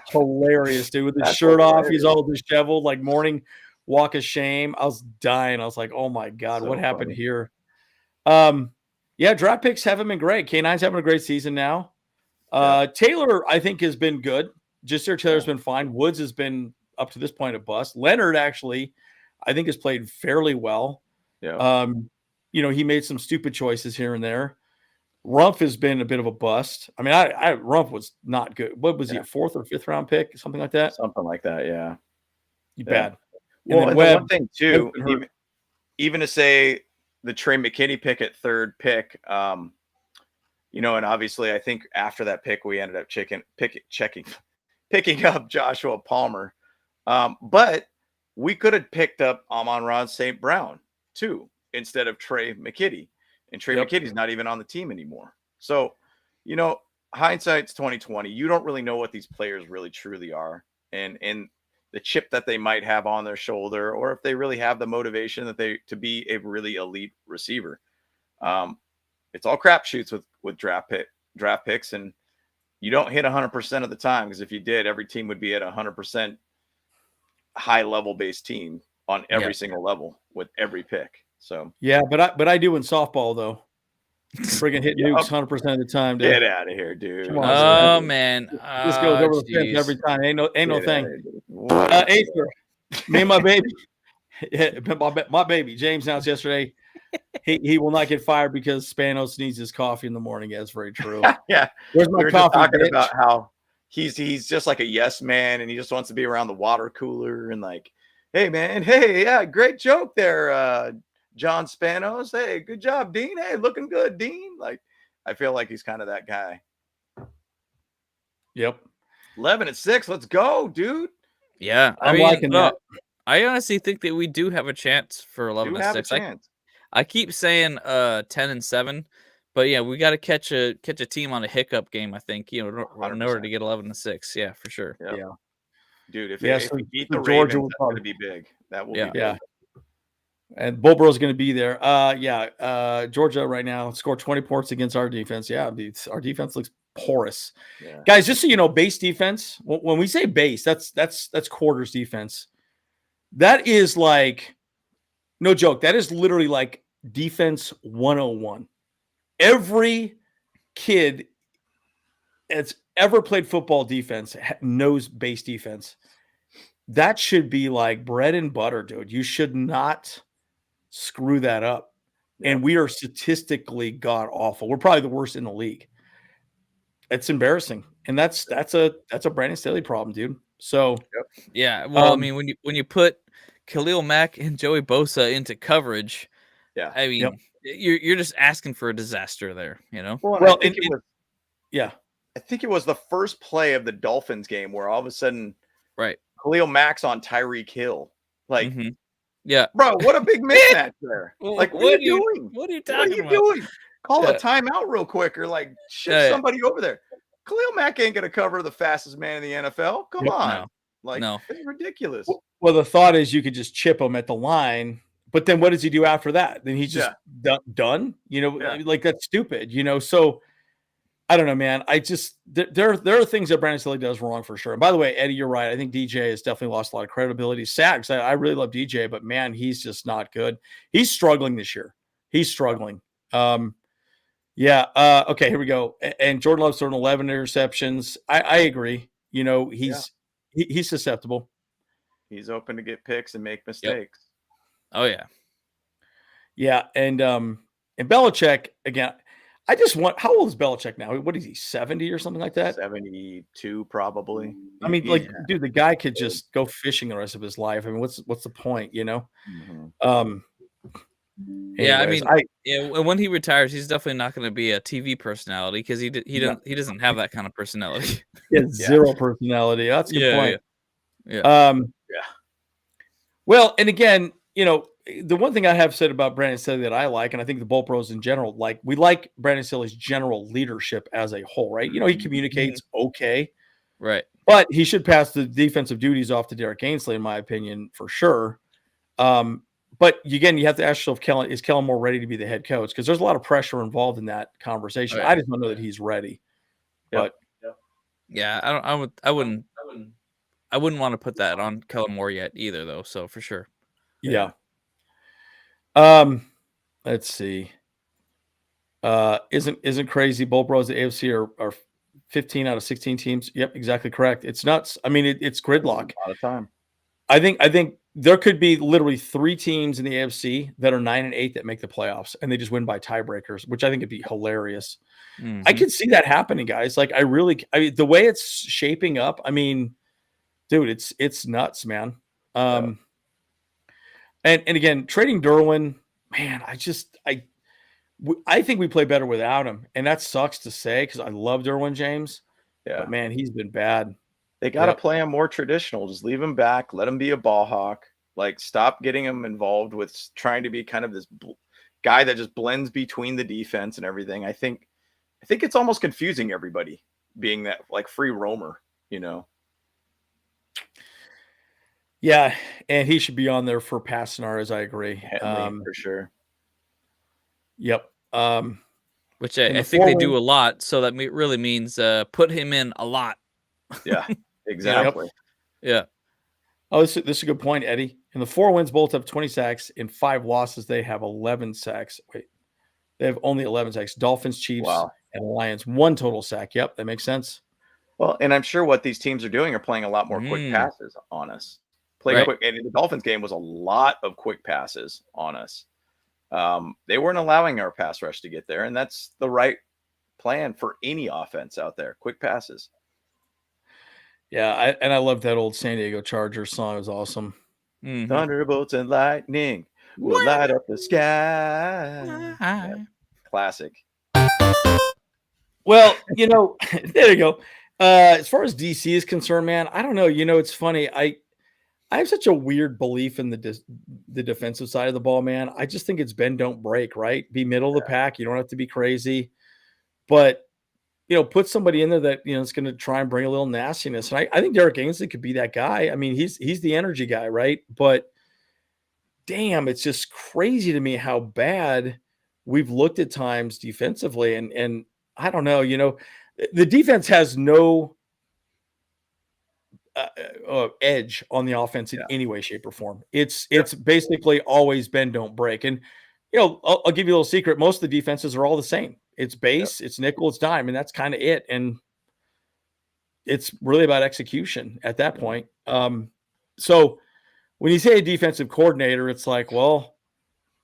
Hilarious, dude, with his shirt off. He's all disheveled, like morning walk of shame. I was dying. I was like, oh my God, what happened here? Draft picks haven't been great. K9's having a great season now. Taylor, I think, has been good. Taylor's been fine. Woods has been, up to this point, a bust. Leonard, actually, I think, has played fairly well. You know, he made some stupid choices here and there. Rumpf has been a bit of a bust. I mean, Rumpf was not good. What was he, a 4th or 5th round pick? Something like that? Something like that, yeah. Bad. Well, and Webb, one thing, too, even to say the Trey McKinney pick at 3rd pick, you know, and obviously I think after that pick, we ended up picking up Joshua Palmer. But we could have picked up Amon-Ra St. Brown, too, instead of Trey McKitty. And Trey McKitty's not even on the team anymore. So, you know, hindsight's 2020. You don't really know what these players really truly are, and the chip that they might have on their shoulder, or if they really have the motivation to be a really elite receiver. It's all crapshoots with draft picks, and you don't hit 100% of the time, because if you did, every team would be at 100% high level based team on every single level with every pick. So yeah, but I do in softball though. Friggin' hit nukes 100% of the time, dude. Get out of here, dude. Come on, Oh man, this goes over the fence every time. Ain't no thing. Aether, me and my baby, my baby James announced yesterday he will not get fired because Spanos needs his coffee in the morning. That's very true. Yeah, where's my coffee? Talking about how he's just like a yes man, and he just wants to be around the water cooler and like, hey man, hey, yeah, great joke there, John Spanos. Hey, good job, Dean. Hey, looking good, Dean. Like, I feel like he's kind of that guy. Yep. 11-6. Let's go, dude. Yeah, I'm liking that. I honestly think that we do have a chance for 11-6. I keep saying 10-7, but yeah, we got to catch a team on a hiccup game. I think, in order to get 11-6. Yeah, for sure. Yep. Yeah, dude. If we beat the Georgia, Ravens, that's going to be big. That will be big. Yeah. And Bulbro's going to be there. Georgia right now scored 20 points against our defense. Yeah, our defense looks porous. Yeah. Guys, just so you know, base defense, when we say base, that's quarters defense. That is like, no joke, that is literally like defense 101. Every kid that's ever played football defense knows base defense. That should be like bread and butter, dude. You should not screw that up. Yeah. And we are statistically god awful. We're probably the worst in the league. It's embarrassing, and that's a Brandon Staley problem, dude. So yeah, well, I mean, when you put Khalil Mack and Joey Bosa into coverage, I mean, you're just asking for a disaster there, Well, I think it was the first play of the Dolphins game where all of a sudden, right, Khalil Mack's on Tyreek Hill, like. Mm-hmm. Yeah, bro, what a big mismatch there. Like, what are you doing? What are you talking about? Call a timeout real quick, or like shift somebody over there. Khalil Mack ain't gonna cover the fastest man in the NFL. Come on. No. It's ridiculous. Well, the thought is you could just chip him at the line, but then what does he do after that? Then he's just done. Like that's stupid. So I don't know, man. I just there are things that Brandon Staley does wrong for sure. And by the way, Eddie, you're right. I think DJ has definitely lost a lot of credibility. Sad because I really love DJ, but man, he's just not good. He's struggling this year. He's struggling. Okay, here we go. And Jordan Love's throwing 11 interceptions. I agree. He's susceptible. He's open to get picks and make mistakes. Yep. Oh yeah. Yeah, and Belichick again. I just want, how old is Belichick now? What is he, 70 or something like that? 72 probably. I mean, dude, the guy could just go fishing the rest of his life. I mean, what's the point, Mm-hmm. Anyways, when he retires, he's definitely not going to be a TV personality because he doesn't have that kind of personality. He has zero personality. That's a good point. Yeah. Well, and again, the one thing I have said about Brandon Staley that I like, and I think the Bull Pros in general, we like Brandon Staley's general leadership as a whole, right? He communicates okay. Right. But he should pass the defensive duties off to Derek Ainsley, in my opinion, for sure. But again, you have to ask yourself, is Kellen Moore ready to be the head coach? Because there's a lot of pressure involved in that conversation. I just don't know that he's ready. Yep. But yeah, I wouldn't want to put that on Kellen Moore yet either, though. So for sure. Yeah. Let's see. Isn't crazy? Bull Bros, the AFC are 15 out of 16 teams. Yep, exactly correct. It's nuts. I mean, it's gridlock. A lot of time. I think there could be literally 3 teams in the AFC that are 9-8 that make the playoffs, and they just win by tiebreakers, which I think would be hilarious. Mm-hmm. I could see that happening, guys. Like I mean, the way it's shaping up. I mean, dude, it's nuts, man. And again, trading Derwin, man, I think we play better without him, and that sucks to say because I love Derwin James. Yeah, but man, he's been bad. They got to play him more traditional. Just leave him back. Let him be a ball hawk. Like, stop getting him involved with trying to be kind of this guy that just blends between the defense and everything. I think it's almost confusing everybody. being that like free roamer, Yeah, and he should be on there for pass scenarios. I agree. Henley, for sure. Yep. Which I think they do a lot, so that really means put him in a lot. Yeah, exactly. Yeah. Oh, this is a good point, Eddie. In the 4 wins, Bolts have 20 sacks. In 5 losses, they have 11 sacks. Wait, they have only 11 sacks. Dolphins, Chiefs, and Lions, 1 total sack. Yep, that makes sense. Well, and I'm sure what these teams are doing are playing a lot more quick passes on us. Quick, and the Dolphins game was a lot of quick passes on us. They weren't allowing our pass rush to get there, and that's the right plan for any offense out there. Quick passes. Yeah, I love that old San Diego Chargers song. It was awesome. Mm-hmm. Thunderbolts and lightning will light up the sky. Yeah, classic. Well, there you go. As far as DC is concerned, man, I don't know. It's funny. I have such a weird belief in the defensive side of the ball, man. I just think it's bend, don't break, right? Be middle of the pack. You don't have to be crazy. But, put somebody in there that, is going to try and bring a little nastiness. And I think Derek Ainsley could be that guy. I mean, he's the energy guy, right? But, damn, it's just crazy to me how bad we've looked at times defensively. And I don't know, the defense has no edge on the offense in any way, shape, or form. It's basically always bend, don't break. And I'll give you a little secret. Most of the defenses are all the same. It's base, it's nickel, it's dime, and that's kind of it. And it's really about execution at that point. So when you say a defensive coordinator, it's like, well,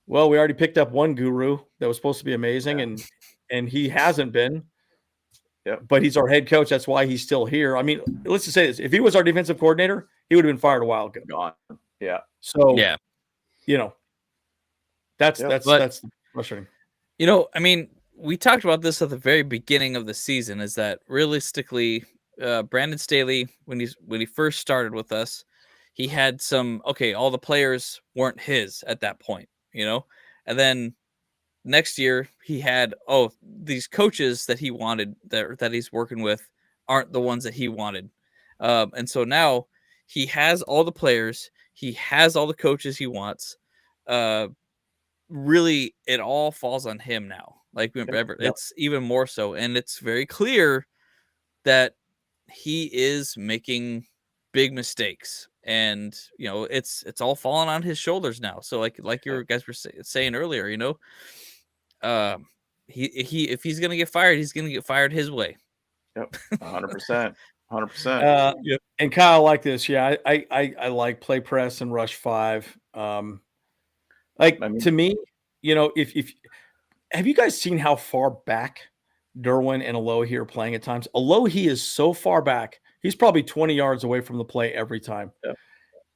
we already picked up one guru that was supposed to be amazing, and he hasn't been. Yeah, but he's our head coach. That's why he's still here. I mean, let's just say this: if he was our defensive coordinator, he would have been fired a while ago. Gone. Yeah. So that's frustrating. I mean, we talked about this at the very beginning of the season. Is that realistically, Brandon Staley, when he first started with us, he had all the players weren't his at that point, and then next year he had these coaches that he wanted that he's working with aren't the ones that he wanted, and so now he has all the players, he has all the coaches he wants. Really, it all falls on him now. It's even more so, and it's very clear that he is making big mistakes, and it's all falling on his shoulders now. So like your guys were saying earlier, he if he's gonna get fired, he's gonna get fired his way. Yep, 100%. And Kyle, like this, I like play press and rush 5. To me, if have you guys seen how far back Derwin and Alohi are playing at times? Alohi is so far back; he's probably 20 yards away from the play every time. Yep.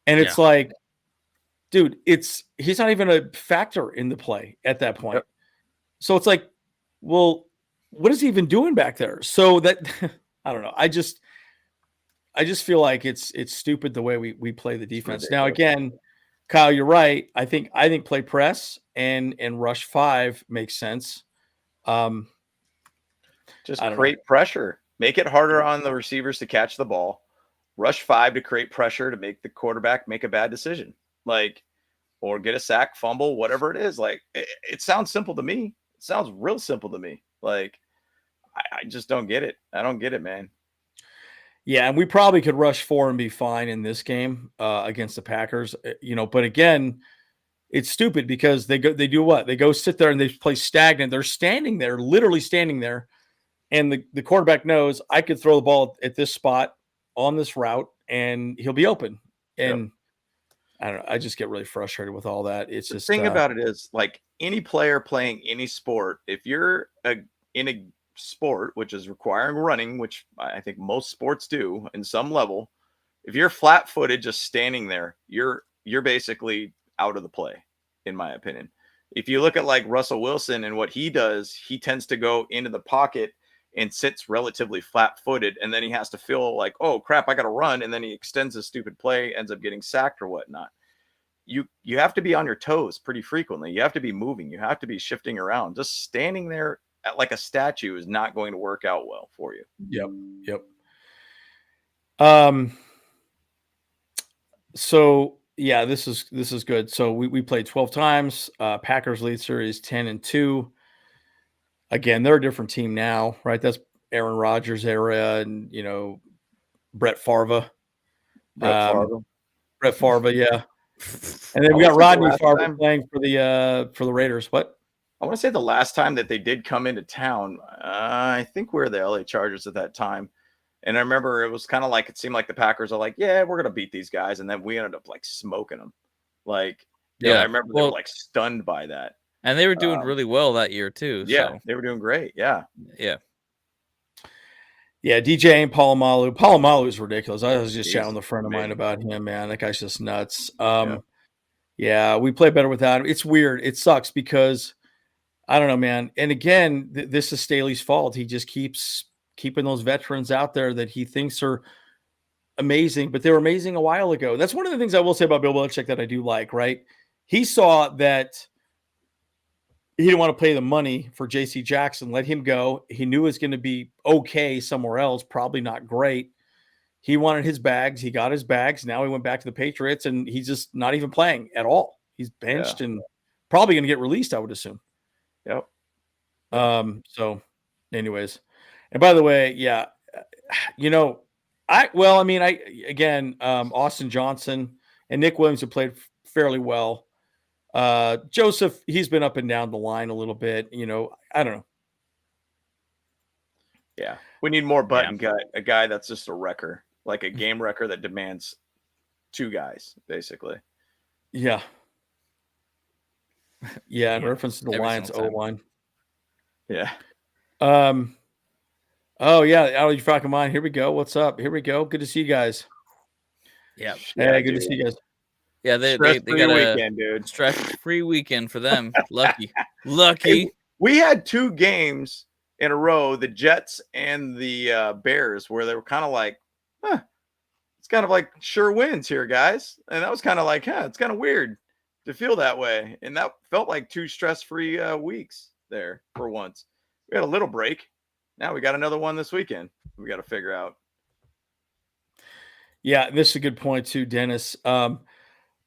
And it's like, dude, he's not even a factor in the play at that point. Yep. So it's like, well, what is he even doing back there? So that I don't know. I just feel like it's stupid the way we play the defense. Now again, Kyle, you're right. I think play press and rush 5 makes sense. Just create pressure. Make it harder on the receivers to catch the ball. Rush 5 to create pressure to make the quarterback make a bad decision. Or get a sack, fumble, whatever it is. It sounds simple to me. It sounds real simple to me. I just don't get it. I don't get it, man. Yeah, and we probably could rush 4 and be fine in this game against the Packers, But again, it's stupid because they do what? They go sit there and they play stagnant. They're standing there, literally standing there, and the quarterback knows I could throw the ball at this spot on this route, and he'll be open. And I don't know. I just get really frustrated with all that. It's the thing about it is, any player playing any sport, if you're in a sport which is requiring running, which I think most sports do in some level, if you're flat-footed just standing there, you're basically out of the play, in my opinion. If you look at Russell Wilson and what he does, he tends to go into the pocket and sits relatively flat-footed, and then he has to feel like, oh crap, I got to run, and then he extends a stupid play, ends up getting sacked or whatnot. You have to be on your toes pretty frequently. You have to be moving. You have to be shifting around. Just standing there like a statue is not going to work out well for you. Yep. So yeah, this is good. So we played 12 times. Packers lead series 10-2. Again, they're a different team now, right? That's Aaron Rodgers era, and Brett Favre. Brett Favre, yeah. And then we got Rodney Favre playing for the Raiders. What? I want to say the last time that they did come into town, I think we were the LA Chargers at that time. And I remember it was kind of like, it seemed like the Packers are like, yeah, we're going to beat these guys. And then we ended up like smoking them. Like, I remember they were like stunned by that. And they were doing really well that year too. Yeah, so. They were doing great. Yeah. Yeah, DJ and Palomalu. Palomalu is ridiculous. I was just chatting with a friend of mine about him, man. That guy's just nuts. Yeah, we play better without him. It's weird. It sucks because I don't know, man. And again, this is Staley's fault. He just keeps keeping those veterans out there that he thinks are amazing, but they were amazing a while ago. That's one of the things I will say about Bill Belichick that I do like, right? He saw that he didn't want to pay the money for J.C. Jackson, let him go. He knew it was going to be okay somewhere else, probably not great. He wanted his bags. He got his bags. Now he went back to the Patriots, and he's just not even playing at all. He's benched and probably going to get released, I would assume. Yep. So anyways, and by the way, Austin Johnson and Nick Williams have played fairly well. Joseph, he's been up and down the line a little bit. I don't know. Yeah. We need more button guy, a guy that's just a wrecker, like a game wrecker that demands two guys, basically. Yeah. Yeah, in reference to the Lions O-line. Yeah. Oh yeah, out of your fucking mind. Here we go. What's up? Here we go. Good to see you guys. Yeah. Hey, good to see you guys. Yeah, they got a weekend, dude. Stress-free weekend for them. Lucky. Hey, we had two games in a row, the Jets and the Bears, where they were kind of like, it's kind of like sure wins here, guys. And that was kind of like, it's kind of weird to feel that way. And that felt like two stress-free weeks there for once. We had a little break. Now we got another one this weekend. We got to figure out. Yeah, this is a good point too, Dennis.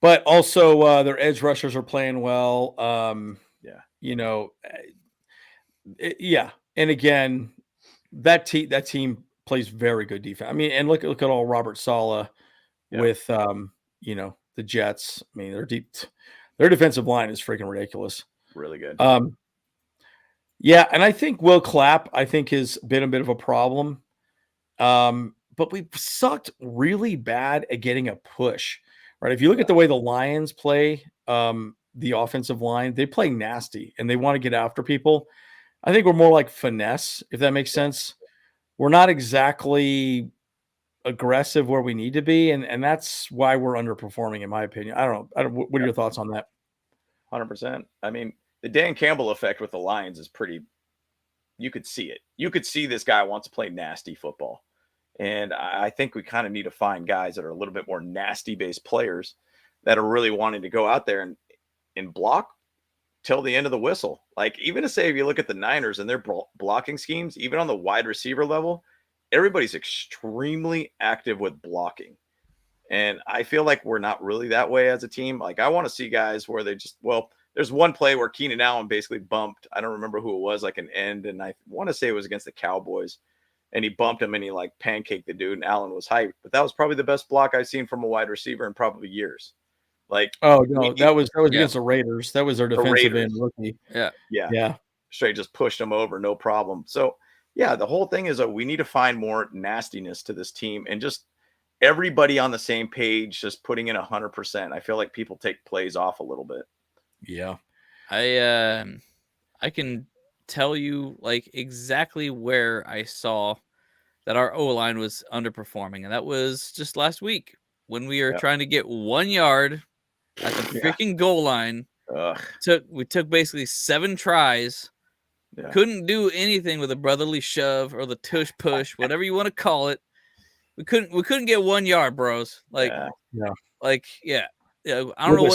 But also their edge rushers are playing well. And again, that team plays very good defense. I mean, and look at all Robert Saleh with the Jets. I mean, their defensive line is freaking ridiculous. Really good. Yeah, and I think Will Clapp, has been a bit of a problem. But we sucked really bad at getting a push. Right. If you look at the way the Lions play, the offensive line, they play nasty and they want to get after people. I think we're more like finesse, if that makes sense. We're not exactly aggressive where we need to be, and that's why we're underperforming, in my opinion. I don't know. What are your thoughts on that? 100%. I mean, the Dan Campbell effect with the Lions is pretty. You could see it. You could see this guy wants to play nasty football. And I think we kind of need to find guys that are a little bit more nasty-based players that are really wanting to go out there and block till the end of the whistle. Like, even to say, if you look at the Niners and their blocking schemes, even on the wide receiver level, everybody's extremely active with blocking. And I feel like we're not really that way as a team. Like, I want to see guys where they just, there's one play where Keenan Allen basically bumped. I don't remember who it was, like an end. And I want to say it was against the Cowboys. And he bumped him and he like pancaked the dude, and Allen was hyped. But that was probably the best block I've seen from a wide receiver in probably years. Like, oh no, that was against the Raiders. That was their defensive end rookie. Yeah. Straight just pushed him over, no problem. So yeah, the whole thing is that we need to find more nastiness to this team and just everybody on the same page, just putting in 100%. I feel like people take plays off a little bit. Yeah, I can tell you like exactly where I saw that our O-line was underperforming, and that was just last week when we were trying to get 1 yard at the freaking goal line. We took basically 7 tries, couldn't do anything with a brotherly shove or the tush push, whatever you want to call it. We couldn't get 1 yard, bros. I don't know what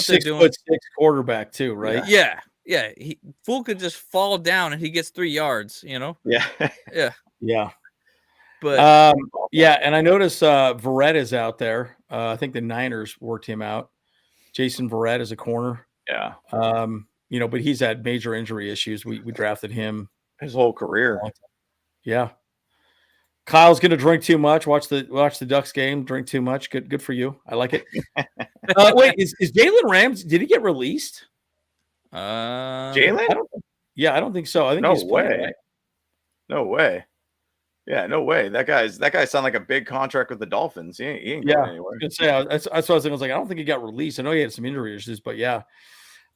they're doing. With a 6'6" quarterback too, right? Yeah. Yeah, Fool could just fall down and he gets 3 yards, you know? Yeah. Yeah. But yeah, and I notice Verrett is out there. I think the Niners worked him out. Jason Verrett is a corner. Yeah. You know, but he's had major injury issues. We drafted him his whole career. Yeah. Kyle's gonna drink too much. Watch the Ducks game. Drink too much. Good for you. I like it. Wait, is Jalen Ramsey? Did he get released? Jalen? I don't think so. I think no he's way. playing, right? No way. Yeah, no way. That guy sound like a big contract with the Dolphins. He ain't going anywhere. I was gonna say, that's what I was thinking. I was like, I don't think he got released. I know he had some injury issues, but yeah.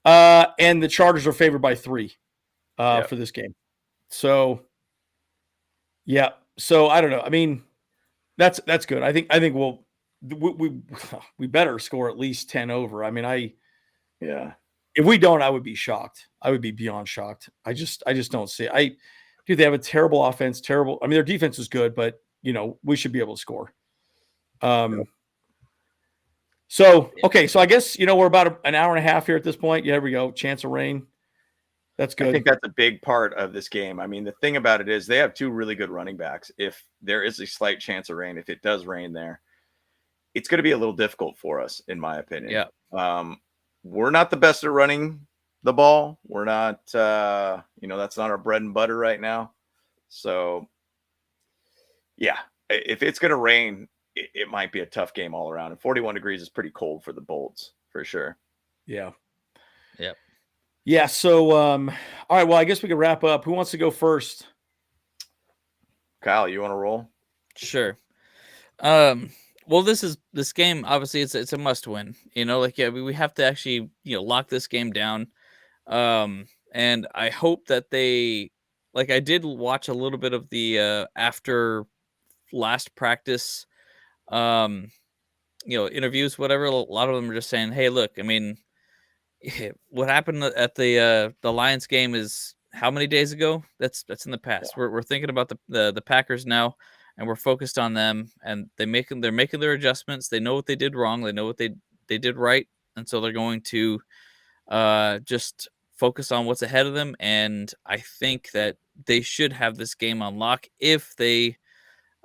And the Chargers are favored by 3 for this game. So yeah. So I don't know. I mean, that's good. I think we better score at least 10 over. I mean, if we don't, I would be shocked. I would be beyond shocked. I just don't see it. Dude, they have a terrible offense, terrible. I mean, their defense is good, but you know, we should be able to score. So, okay. So I guess, you know, we're about an hour and a half here at this point. Yeah, here we go. Chance of rain. That's good. I think that's a big part of this game. I mean, the thing about it is they have 2 really good running backs. If there is a slight chance of rain, if it does rain there, it's going to be a little difficult for us, in my opinion. Yeah. We're not the best at running the ball. We're not, that's not our bread and butter right now. So, yeah, if it's going to rain, it might be a tough game all around. And 41 degrees is pretty cold for the Bolts, for sure. Yeah. Yep. Yeah. So, all right. Well, I guess we can wrap up. Who wants to go first? Kyle, you want to roll? Sure. Well, this game, obviously it's a must win, you know, like, yeah, we have to actually, you know, lock this game down. And I hope that they, like, I did watch a little bit of the, after last practice, interviews, whatever. A lot of them are just saying, hey, look, I mean, what happened at the Lions game is how many days ago? That's in the past. Yeah. We're thinking about the Packers now, and we're focused on them, and they're making their adjustments. They know what they did wrong. They know what they did right, and so they're going to just focus on what's ahead of them. And I think that they should have this game on lock if they,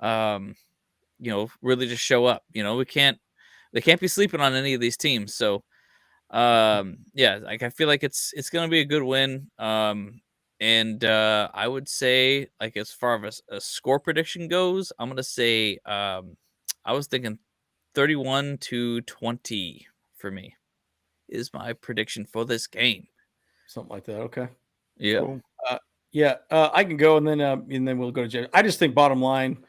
really just show up. You know, they can't be sleeping on any of these teams. So, like, I feel like it's going to be a good win. And I would say, like, as far as a score prediction goes, I'm going to say, I was thinking 31-20 for me is my prediction for this game. Something like that. Okay. Yeah. Cool. I can go, and then we'll go to James. I just think bottom line,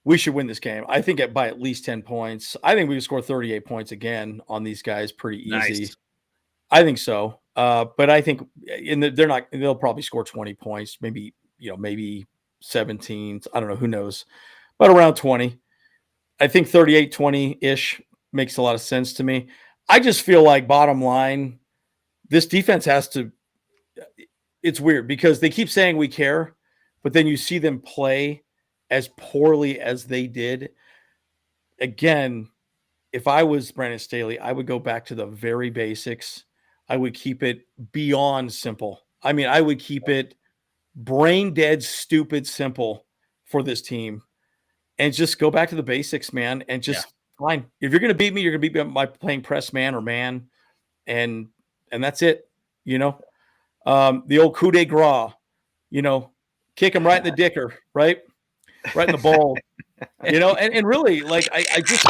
we should win this game. I think by at least 10 points. I think we can score 38 points again on these guys pretty easy. Nice. I think so. But I think they'll probably score 20 points, maybe 17. I don't know, who knows, but around 20. I think 38-20-ish makes a lot of sense to me. I just feel like bottom line, this defense has to, it's weird because they keep saying we care, but then you see them play as poorly as they did. Again, if I was Brandon Staley, I would go back to the very basics. I would keep it beyond simple. I mean, I would keep it brain dead, stupid, simple for this team and just go back to the basics, man. And just fine. If you're going to beat me, you're going to beat me by playing press man or man. And that's it. You know, the old coup de grace, kick him right in the dicker, right in the ball, and really, like, I just,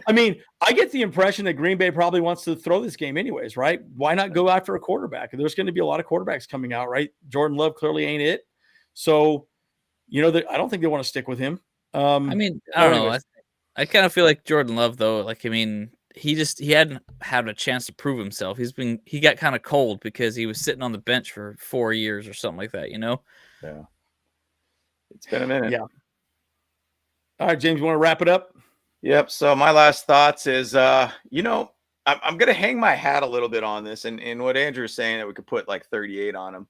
I mean, I get the impression that Green Bay probably wants to throw this game anyways, right? Why not go after a quarterback? There's going to be a lot of quarterbacks coming out, right? Jordan Love clearly ain't it. So, I don't think they want to stick with him. I mean, I don't know. I kind of feel like Jordan Love, though, like, I mean, he hadn't had a chance to prove himself. He got kind of cold because he was sitting on the bench for 4 years or something like that, Yeah. It's been a minute. Yeah. All right, James, you want to wrap it up? Yep. So my last thoughts is, I'm going to hang my hat a little bit on this, and what Andrew's saying that we could put like 38 on him.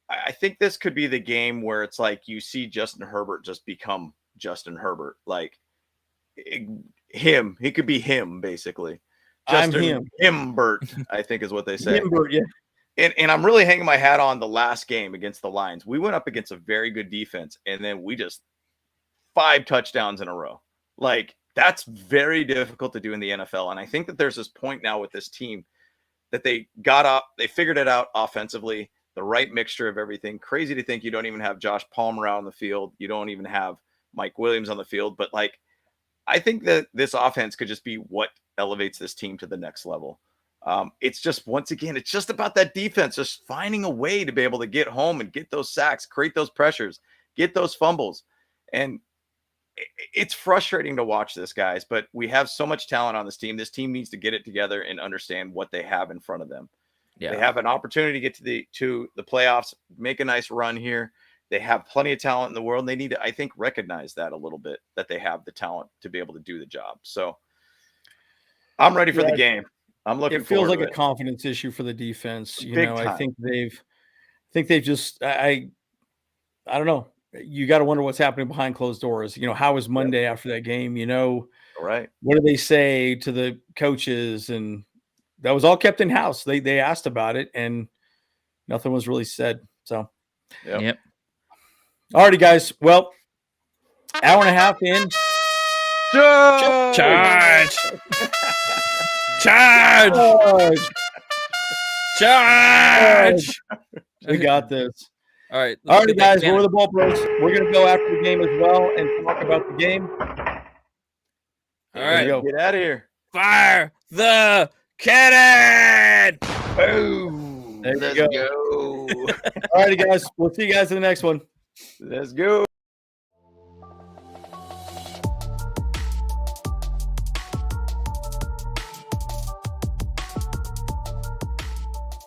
I think this could be the game where it's like you see Justin Herbert just become Justin Herbert, like he could be him basically. Justin Himbert, I think is what they say. Himbert, yeah. And I'm really hanging my hat on the last game against the Lions. We went up against a very good defense, and then we just 5 touchdowns in a row. Like, that's very difficult to do in the NFL. And I think that there's this point now with this team that they figured it out offensively, the right mixture of everything. Crazy to think you don't even have Josh Palmer out on the field. You don't even have Mike Williams on the field. But, like, I think that this offense could just be what elevates this team to the next level. It's just, once again, it's just about that defense, just finding a way to be able to get home and get those sacks, create those pressures, get those fumbles. And it's frustrating to watch this, guys, but we have so much talent on this team. This team needs to get it together and understand what they have in front of them. Yeah. They have an opportunity to get to the playoffs, make a nice run here. They have plenty of talent in the world. And they need to, I think, recognize that a little bit, that they have the talent to be able to do the job. So I'm ready for the game. I'm looking forward to it. It feels like a confidence issue for the defense. Big time. I think they've just, I don't know. You got to wonder what's happening behind closed doors. How was Monday after that game? Right. What do they say to the coaches? And that was all kept in house. They asked about it and nothing was really said. So, yep. All righty, guys. Well, hour and a half in. Charge! Charge! We got this. All right, guys. We're the Ball Bros. We're going to go after the game as well and talk about the game. All right, get out of here. Fire the cannon! Boom! There you go. All righty, guys. We'll see you guys in the next one. Let's go.